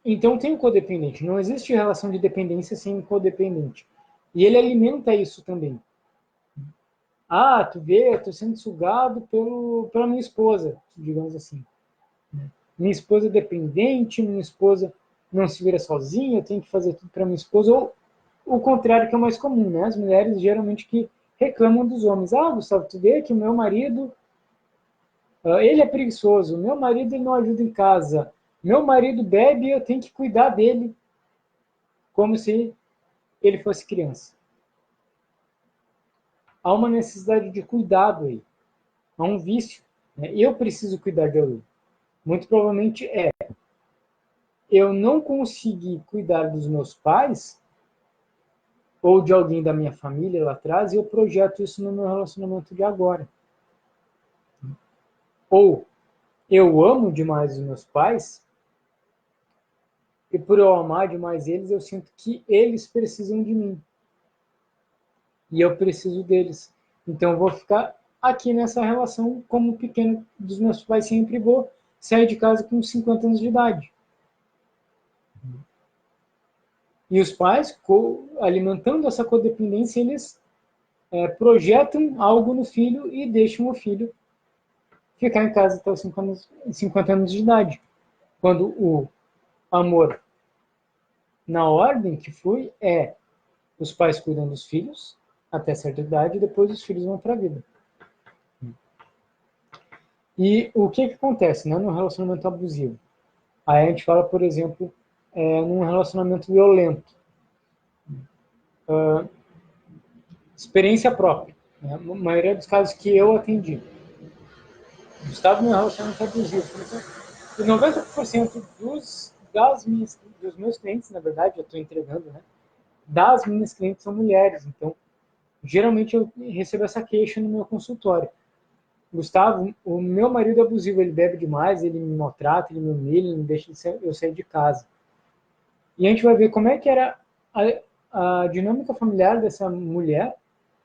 Então tem o codependente. Não existe relação de dependência sem codependente. E ele alimenta isso também. Tu vê, eu estou sendo sugado pela minha esposa, digamos assim. Minha esposa é dependente, minha esposa não se vira sozinha, eu tenho que fazer tudo para minha esposa. Ou o contrário, que é o mais comum, né? As mulheres geralmente que reclamam dos homens. Gustavo, tu vê que o meu marido, ele é preguiçoso, o meu marido ele não ajuda em casa, meu marido bebe, eu tenho que cuidar dele como se ele fosse criança. Há uma necessidade de cuidado aí, há um vício. Né? Eu preciso cuidar de alguém. Muito provavelmente eu não consegui cuidar dos meus pais ou de alguém da minha família lá atrás e eu projeto isso no meu relacionamento de agora. Ou eu amo demais os meus pais e por eu amar demais eles, eu sinto que eles precisam de mim. E eu preciso deles. Então eu vou ficar aqui nessa relação como pequeno dos meus pais sempre vou sair de casa com 50 anos de idade. E os pais, alimentando essa codependência, eles projetam algo no filho e deixam o filho ficar em casa até os 50 anos de idade. Quando o amor, na ordem que foi, os pais cuidam dos filhos até certa idade e depois os filhos vão para a vida. E o que acontece, né, no relacionamento abusivo? Aí a gente fala, por exemplo, num relacionamento violento. Experiência própria. Né? A maioria dos casos que eu atendi. Estava num relacionamento abusivo. E 90% dos meus clientes, na verdade, eu estou entregando, né? Das minhas clientes são mulheres. Então, geralmente eu recebo essa queixa no meu consultório. Gustavo, o meu marido é abusivo, ele bebe demais, ele me maltrata, ele me humilha, ele não deixa eu sair de casa. E a gente vai ver como é que era a dinâmica familiar dessa mulher.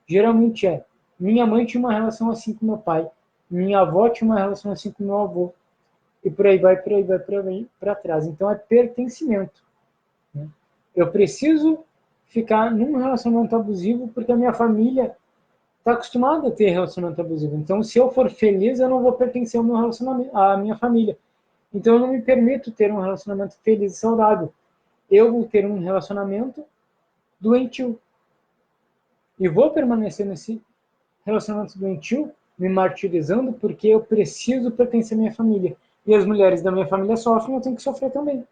Geralmente minha mãe tinha uma relação assim com meu pai, minha avó tinha uma relação assim com meu avô, e por aí vai para trás. Então é pertencimento. Né? Eu preciso ficar num relacionamento abusivo porque a minha família está acostumada a ter relacionamento abusivo. Então, se eu for feliz, eu não vou pertencer ao meu relacionamento, à minha família. Então, eu não me permito ter um relacionamento feliz e saudável. Eu vou ter um relacionamento doentio. E vou permanecer nesse relacionamento doentio, me martirizando, porque eu preciso pertencer à minha família. E as mulheres da minha família sofrem, eu tenho que sofrer também.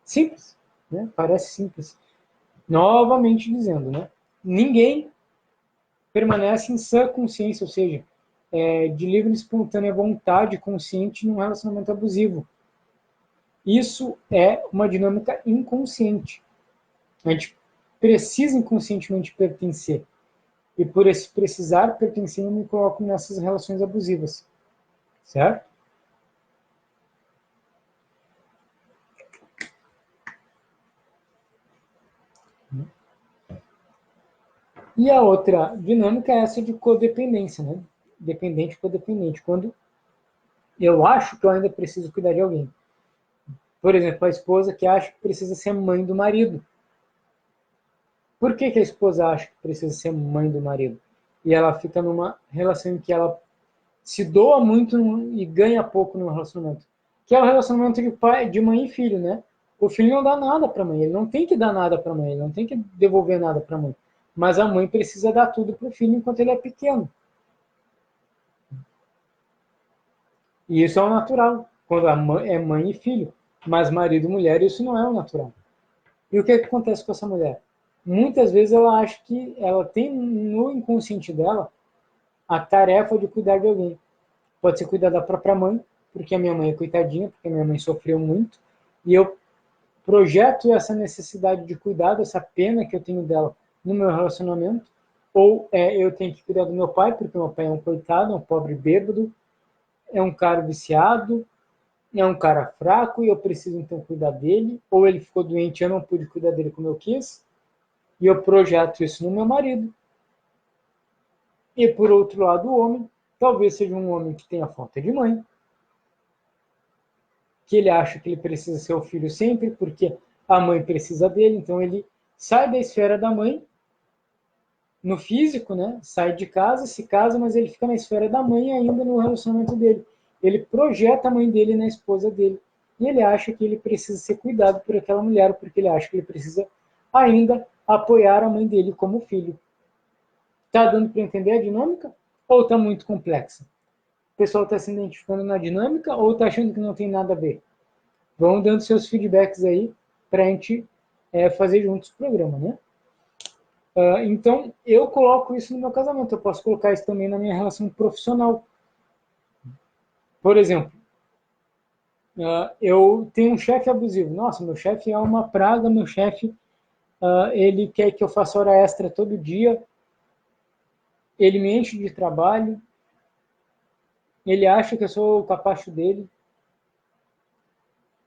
Simples, né? Parece simples. Novamente dizendo, né? Ninguém permanece em sã consciência, ou seja, de livre e espontânea vontade consciente num relacionamento abusivo. Isso é uma dinâmica inconsciente. A gente precisa inconscientemente pertencer. E por esse precisar pertencer, eu me coloco nessas relações abusivas. Certo? E a outra dinâmica é essa de codependência, né? Dependente, codependente. Quando eu acho que eu ainda preciso cuidar de alguém. Por exemplo, a esposa que acha que precisa ser mãe do marido. Por que a esposa acha que precisa ser mãe do marido? E ela fica numa relação em que ela se doa muito e ganha pouco no relacionamento. Que é o relacionamento de mãe e filho, né? O filho não dá nada para a mãe, ele não tem que dar nada para a mãe, ele não tem que devolver nada para a mãe. Mas a mãe precisa dar tudo para o filho enquanto ele é pequeno. E isso é o natural, quando a mãe é mãe e filho. Mas marido e mulher, isso não é o natural. E o que acontece com essa mulher? Muitas vezes ela acha que ela tem no inconsciente dela a tarefa de cuidar de alguém. Pode ser cuidar da própria mãe, porque a minha mãe é coitadinha, porque a minha mãe sofreu muito, e eu projeto essa necessidade de cuidado, essa pena que eu tenho dela no meu relacionamento, ou eu tenho que cuidar do meu pai, porque meu pai é um coitado, é um pobre bêbado, é um cara viciado, é um cara fraco e eu preciso então cuidar dele, ou ele ficou doente e eu não pude cuidar dele como eu quis, e eu projeto isso no meu marido. E por outro lado, o homem, talvez seja um homem que tenha falta de mãe, que ele acha que ele precisa ser o filho sempre, porque a mãe precisa dele, então ele sai da esfera da mãe, no físico, né? Sai de casa, se casa, mas ele fica na esfera da mãe ainda no relacionamento dele. Ele projeta a mãe dele na esposa dele. E ele acha que ele precisa ser cuidado por aquela mulher, porque ele acha que ele precisa ainda apoiar a mãe dele como filho. Tá dando para entender a dinâmica? Ou está muito complexa? O pessoal está se identificando na dinâmica ou está achando que não tem nada a ver? Vão dando seus feedbacks aí para a gente fazer juntos o programa, né? Então, eu coloco isso no meu casamento. Eu posso colocar isso também na minha relação profissional. Por exemplo, eu tenho um chefe abusivo. Nossa, meu chefe é uma praga, meu chefe, ele quer que eu faça hora extra todo dia, ele me enche de trabalho, ele acha que eu sou o capacho dele.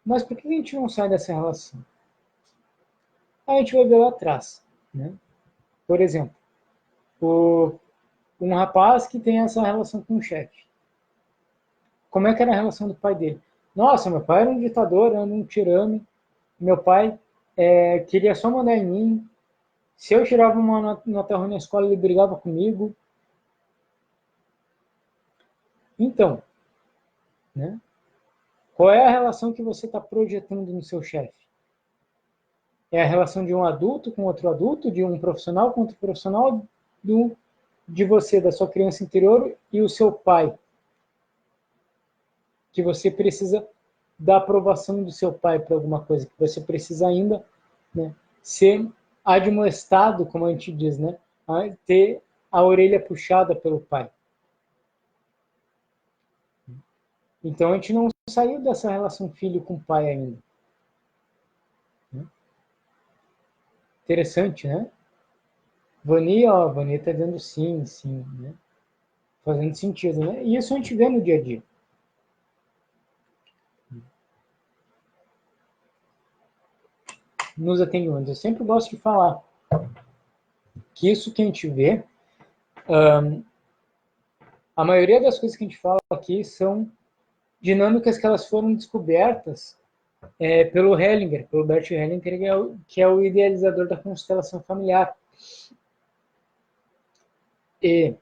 Mas por que a gente não sai dessa relação? A gente vai ver lá atrás, né? Por exemplo, um rapaz que tem essa relação com o chefe. Como é que era a relação do pai dele? Nossa, meu pai era um ditador, era um tirano. Meu pai queria só mandar em mim. Se eu tirava uma nota ruim na escola, ele brigava comigo. Então, né? Qual é a relação que você está projetando no seu chefe? É a relação de um adulto com outro adulto, de um profissional com outro profissional, de você, da sua criança interior e o seu pai. Que você precisa da aprovação do seu pai para alguma coisa, que você precisa ainda, né, ser admoestado, como a gente diz, né, ter a orelha puxada pelo pai. Então a gente não saiu dessa relação filho com pai ainda. Interessante, né? Vani tá dando sim, sim, né? Fazendo sentido, né? E isso a gente vê no dia a dia. Nos atendimentos. Eu sempre gosto de falar que isso que a gente vê, a maioria das coisas que a gente fala aqui são dinâmicas que elas foram descobertas pelo Hellinger, pelo Bert Hellinger, que é o idealizador da constelação familiar. E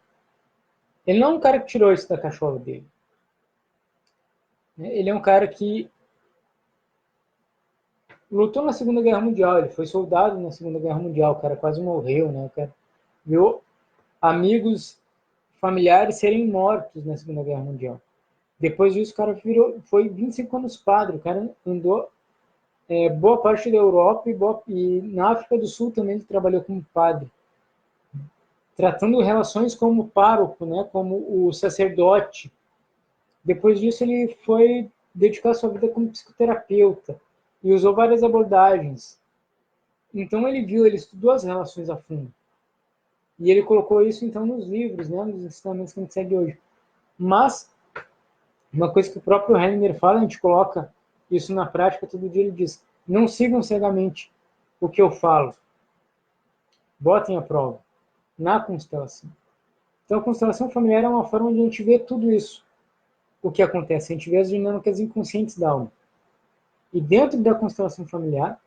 ele não é um cara que tirou isso da cachola dele. Ele é um cara que lutou na Segunda Guerra Mundial, ele foi soldado na Segunda Guerra Mundial, o cara quase morreu, né? O cara viu amigos, familiares serem mortos na Segunda Guerra Mundial. Depois disso, o cara foi 25 anos padre, o cara andou boa parte da Europa e na África do Sul também ele trabalhou como padre, tratando relações como pároco, né, como o sacerdote. Depois disso, ele foi dedicar sua vida como psicoterapeuta e usou várias abordagens. Então ele estudou as relações a fundo. E ele colocou isso então nos livros, né, nos ensinamentos que a gente segue hoje. Mas uma coisa que o próprio Hellinger fala, a gente coloca isso na prática todo dia, ele diz: não sigam cegamente o que eu falo. Botem à prova na constelação. Então, a constelação familiar é uma forma de a gente ver tudo isso, o que acontece. A gente vê as dinâmicas inconscientes da alma. E dentro da constelação familiar,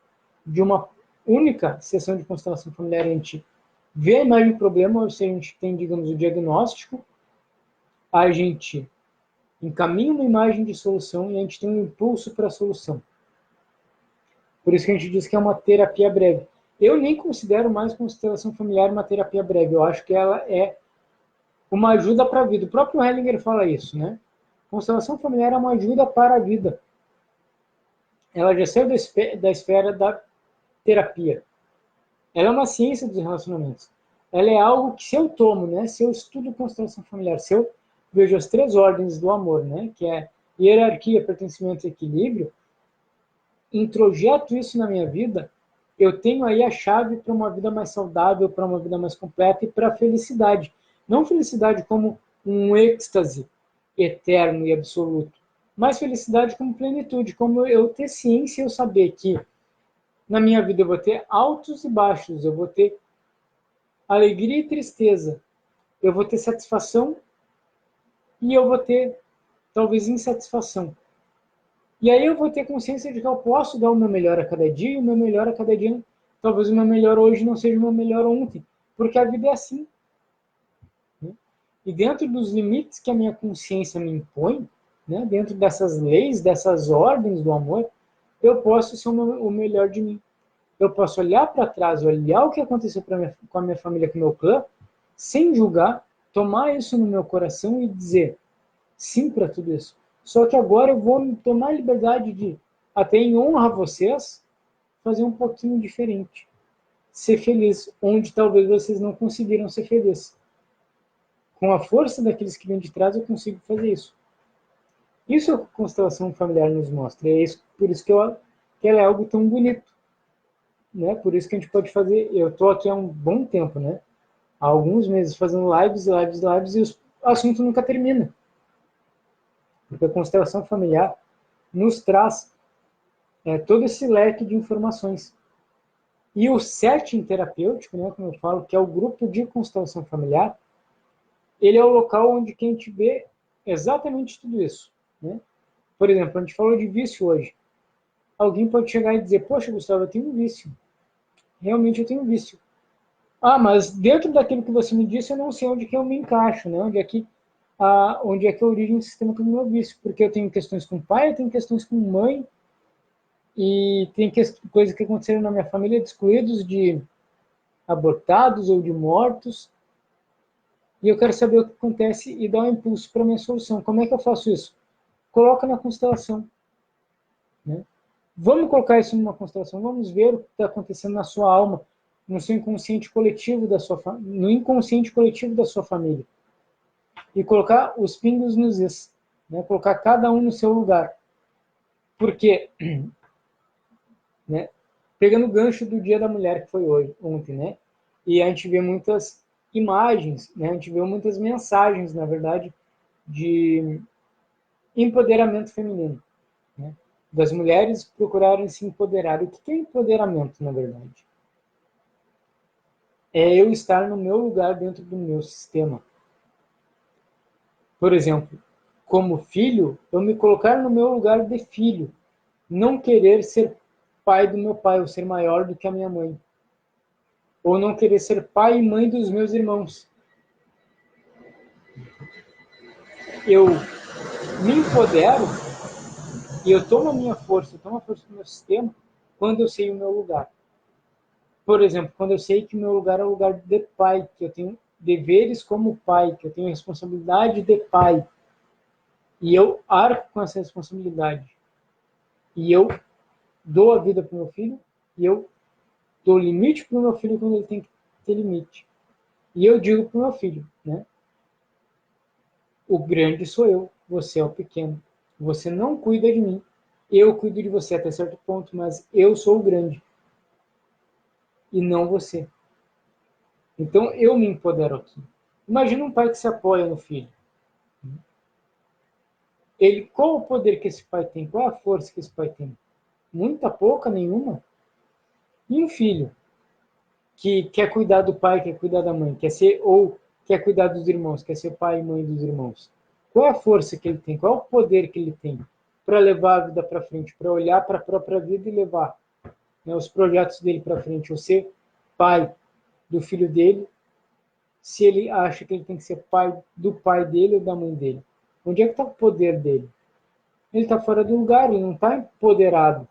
de uma única sessão de constelação familiar, a gente vê a imagem do problema, ou seja, a gente tem, digamos, o diagnóstico, a gente encaminha uma imagem de solução e a gente tem um impulso para a solução. Por isso que a gente diz que é uma terapia breve. Eu nem considero mais constelação familiar uma terapia breve. Eu acho que ela é uma ajuda para a vida. O próprio Hellinger fala isso, né? Constelação familiar é uma ajuda para a vida. Ela já saiu da esfera da terapia. Ela é uma ciência dos relacionamentos. Ela é algo que, se eu tomo, né? Se eu estudo constelação familiar, se eu vejo as 3 ordens do amor, né? Que é hierarquia, pertencimento e equilíbrio, introjeto isso na minha vida, eu tenho aí a chave para uma vida mais saudável, para uma vida mais completa e para a felicidade. Não felicidade como um êxtase eterno e absoluto, mas felicidade como plenitude, como eu ter ciência e eu saber que na minha vida eu vou ter altos e baixos, eu vou ter alegria e tristeza, eu vou ter satisfação e eu vou ter talvez insatisfação. E aí eu vou ter consciência de que eu posso dar o meu melhor a cada dia, e o meu melhor a cada dia, talvez o meu melhor hoje não seja o meu melhor ontem, porque a vida é assim. E dentro dos limites que a minha consciência me impõe, né, dentro dessas leis, dessas ordens do amor, eu posso ser o melhor de mim. Eu posso olhar para trás, olhar o que aconteceu com a minha família, com o meu clã, sem julgar, tomar isso no meu coração e dizer sim para tudo isso. Só que agora eu vou tomar a liberdade de, até em honra a vocês, fazer um pouquinho diferente. Ser feliz, onde talvez vocês não conseguiram ser felizes. Com a força daqueles que vêm de trás, eu consigo fazer isso. Isso é o que a constelação familiar nos mostra. É isso, por isso que ela é algo tão bonito. Né? Por isso que a gente pode fazer... Eu estou aqui há um bom tempo, né? Há alguns meses fazendo lives e o assunto nunca termina. Porque a constelação familiar nos traz todo esse leque de informações. E o setting terapêutico, né, como eu falo, que é o grupo de constelação familiar, ele é o local onde que a gente vê exatamente tudo isso. Né? Por exemplo, a gente falou de vício hoje. Alguém pode chegar e dizer, poxa, Gustavo, eu tenho um vício. Realmente eu tenho um vício. Ah, mas dentro daquilo que você me disse, eu não sei onde que eu me encaixo, né? Onde é que é a origem do sistema do meu vício. Porque eu tenho questões com pai, eu tenho questões com mãe, e tem coisas que aconteceram na minha família de excluídos, de abortados ou de mortos, e eu quero saber o que acontece e dar um impulso para a minha solução. Como é que eu faço isso? Coloca na constelação. Né? Vamos colocar isso numa constelação, vamos ver o que está acontecendo na sua alma, no seu inconsciente coletivo no inconsciente coletivo da sua família. E colocar os pingos nos is, né? Colocar cada um no seu lugar. Porque, né? Pegando o gancho do Dia da Mulher, que foi ontem, né? E a gente vê muitas imagens, né? A gente vê muitas mensagens, na verdade, de empoderamento feminino, né? Das mulheres procurarem se empoderar. O que é empoderamento, na verdade? É eu estar no meu lugar dentro do meu sistema. Por exemplo, como filho, eu me colocar no meu lugar de filho, não querer ser pai do meu pai, ou ser maior do que a minha mãe, ou não querer ser pai e mãe dos meus irmãos. Eu me empodero e eu tomo a minha força, eu tomo a força do meu sistema quando eu sei o meu lugar. Por exemplo, quando eu sei que o meu lugar é o lugar de pai, que eu tenho deveres como pai, que eu tenho responsabilidade de pai, e eu arco com essa responsabilidade, e eu dou a vida para o meu filho, e eu dou limite para o meu filho quando ele tem que ter limite. E eu digo para o meu filho, né? O grande sou eu, você é o pequeno. Você não cuida de mim, eu cuido de você até certo ponto, mas eu sou o grande e não você. Então eu me empodero aqui. Imagina um pai que se apoia no filho. Qual o poder que esse pai tem? Qual a força que esse pai tem? Muita, pouca, nenhuma. E um filho que quer cuidar do pai, quer cuidar da mãe, quer cuidar dos irmãos, quer ser pai e mãe dos irmãos. Qual é a força que ele tem? Qual é o poder que ele tem para levar a vida para frente, para olhar para a própria vida e levar, né, os projetos dele para frente, ou ser pai do filho dele, se ele acha que ele tem que ser pai do pai dele ou da mãe dele? Onde é que está o poder dele? Ele está fora do lugar, ele não está empoderado.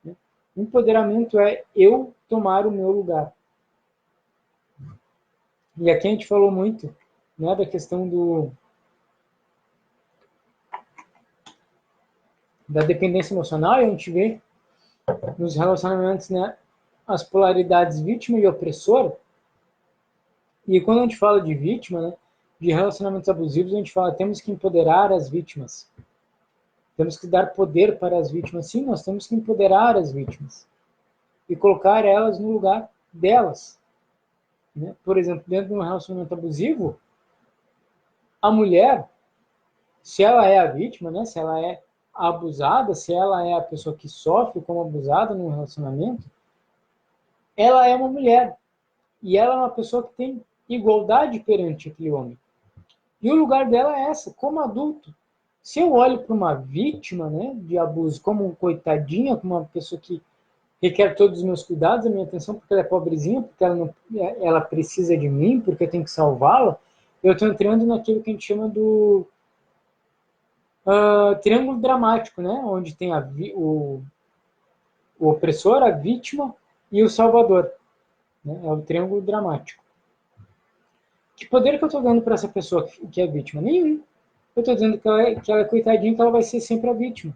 Né? Empoderamento é eu tomar o meu lugar. E aqui a gente falou muito, né, da questão da dependência emocional, e a gente vê nos relacionamentos, né, as polaridades vítima e opressor. E quando a gente fala de vítima, né, de relacionamentos abusivos, a gente fala temos que empoderar as vítimas. Temos que dar poder para as vítimas. Sim, nós temos que empoderar as vítimas e colocar elas no lugar delas. Né? Por exemplo, dentro de um relacionamento abusivo, a mulher, se ela é a vítima, né, se ela é abusada, se ela é a pessoa que sofre como abusada num relacionamento, ela é uma mulher. E ela é uma pessoa que tem igualdade perante aquele homem. E o lugar dela é essa, como adulto. Se eu olho para uma vítima, né, de abuso como coitadinha, como uma pessoa que requer todos os meus cuidados, a minha atenção, porque ela é pobrezinha, porque ela precisa de mim, porque eu tenho que salvá-la, eu estou entrando naquilo que a gente chama do triângulo dramático, né, onde tem o opressor, a vítima e o salvador. Né, é o triângulo dramático. Que poder que eu estou dando para essa pessoa que é vítima? Nenhum. Eu estou dizendo que ela é coitadinha, que ela vai ser sempre a vítima.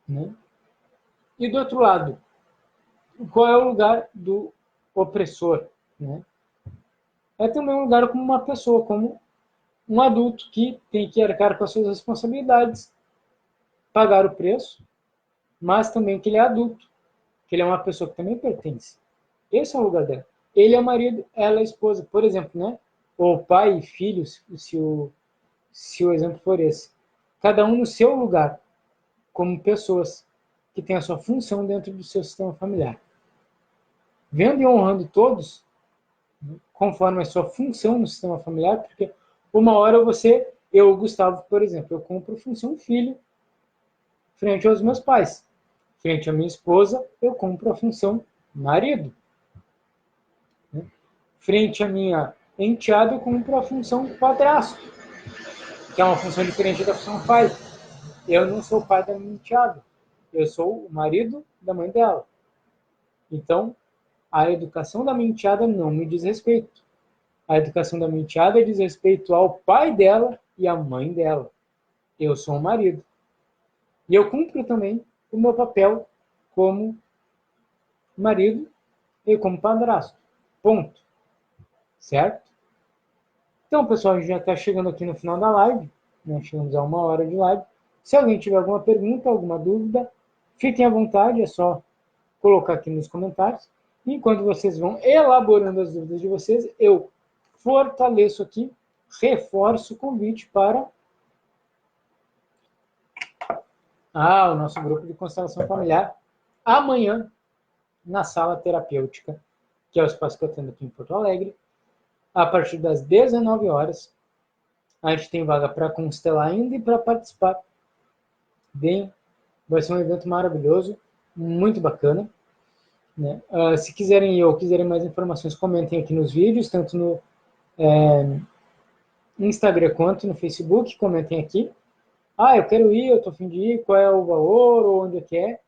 Né? E do outro lado, qual é o lugar do opressor? Né? É também um lugar como uma pessoa, como um adulto que tem que arcar com as suas responsabilidades, pagar o preço, mas também que ele é adulto, que ele é uma pessoa que também pertence. Esse é o lugar dela. Ele é o marido, ela é a esposa, por exemplo, né? Ou pai e filho, se o exemplo for esse. Cada um no seu lugar. como pessoas que têm a sua função dentro do seu sistema familiar. Vendo e honrando todos, conforme a sua função no sistema familiar, porque uma hora eu, Gustavo, por exemplo, eu cumpro função filho frente aos meus pais. Frente à minha esposa, eu cumpro a função marido. Frente à minha enteada, eu cumpro a função padrasto, que é uma função diferente da função pai. Eu não sou o pai da minha enteada, eu sou o marido da mãe dela. Então, a educação da minha enteada não me diz respeito. A educação da minha enteada diz respeito ao pai dela e à mãe dela. Eu sou o marido. E eu cumpro também o meu papel como marido e como padrasto. Ponto. Certo? Então, pessoal, a gente já está chegando aqui no final da live. Né? Chegamos a 1 hora de live. Se alguém tiver alguma pergunta, alguma dúvida, fiquem à vontade, é só colocar aqui nos comentários. Enquanto vocês vão elaborando as dúvidas de vocês, eu fortaleço aqui, reforço o convite para o nosso grupo de constelação familiar amanhã na sala terapêutica, que é o espaço que eu tenho aqui em Porto Alegre, a partir das 19 horas. A gente tem vaga para constelar ainda e para participar. Vai ser um evento maravilhoso, muito bacana. Né? Se quiserem ou quiserem mais informações, comentem aqui nos vídeos, tanto no Instagram quanto no Facebook, comentem aqui. Eu quero ir, eu estou a fim de ir, qual é o valor, ou onde é,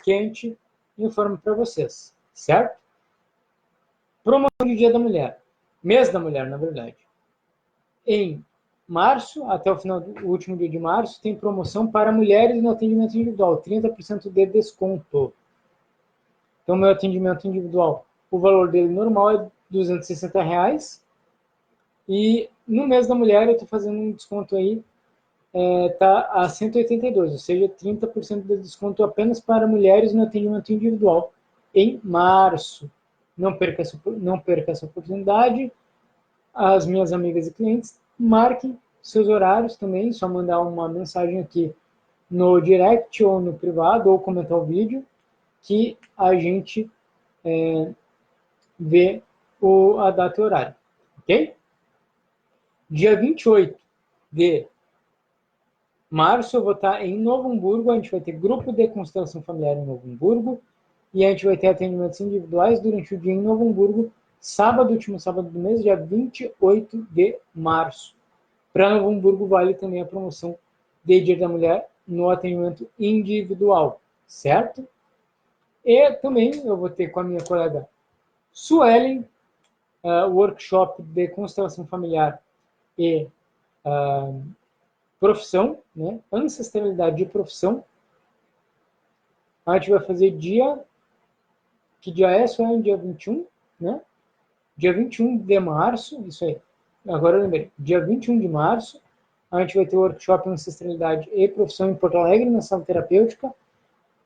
que a gente informa para vocês, certo? Promoção de Dia da Mulher, mês da mulher, na verdade. Em março, até o final do último dia de março, tem promoção para mulheres no atendimento individual, 30% de desconto. Então, meu atendimento individual, o valor dele normal é R$260. E no mês da mulher, eu estou fazendo um desconto aí, tá a 182, ou seja, 30% de desconto apenas para mulheres no atendimento individual em março. Não perca essa oportunidade. As minhas amigas e clientes, marquem seus horários também, só mandar uma mensagem aqui no direct ou no privado, ou comentar o vídeo, que a gente vê a data e o horário, ok? Dia 28 de março eu vou estar em Novo Hamburgo, a gente vai ter grupo de constelação familiar em Novo Hamburgo, e a gente vai ter atendimentos individuais durante o dia em Novo Hamburgo, último sábado do mês, dia 28 de março. Para Novo Hamburgo vale também a promoção de Dia da Mulher no atendimento individual, certo? E também eu vou ter com a minha colega Suelen, workshop de constelação familiar e profissão, né? Ancestralidade de profissão. A gente vai fazer que dia é? Só é dia 21, né? Dia 21 de março, isso aí. Agora eu lembrei. Dia 21 de março, a gente vai ter o workshop Ancestralidade e Profissão em Porto Alegre, na sala terapêutica.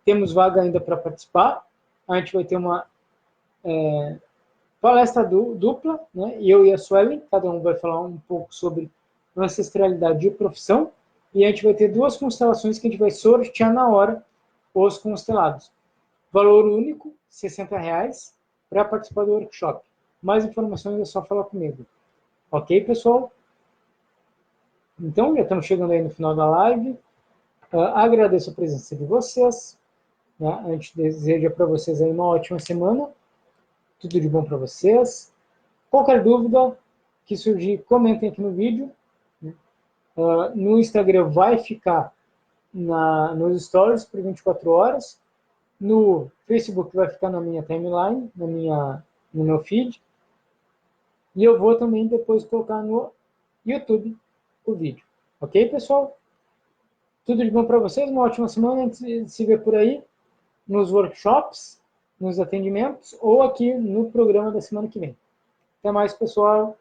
Temos vaga ainda para participar. A gente vai ter uma palestra dupla, né? Eu e a Suelen, cada um vai falar um pouco sobre ancestralidade e profissão. E a gente vai ter 2 constelações que a gente vai sortear na hora os constelados. Valor único, R$60, para participar do workshop. Mais informações é só falar comigo. Ok, pessoal? Então, já estamos chegando aí no final da live. Agradeço a presença de vocês. Né? A gente deseja para vocês aí uma ótima semana. Tudo de bom para vocês. Qualquer dúvida que surgir, comentem aqui no vídeo. No Instagram vai ficar nos stories por 24 horas. No Facebook vai ficar na minha timeline, no meu feed. E eu vou também depois colocar no YouTube o vídeo. Ok, pessoal? Tudo de bom para vocês, uma ótima semana. A gente se vê por aí, nos workshops, nos atendimentos, ou aqui no programa da semana que vem. Até mais, pessoal.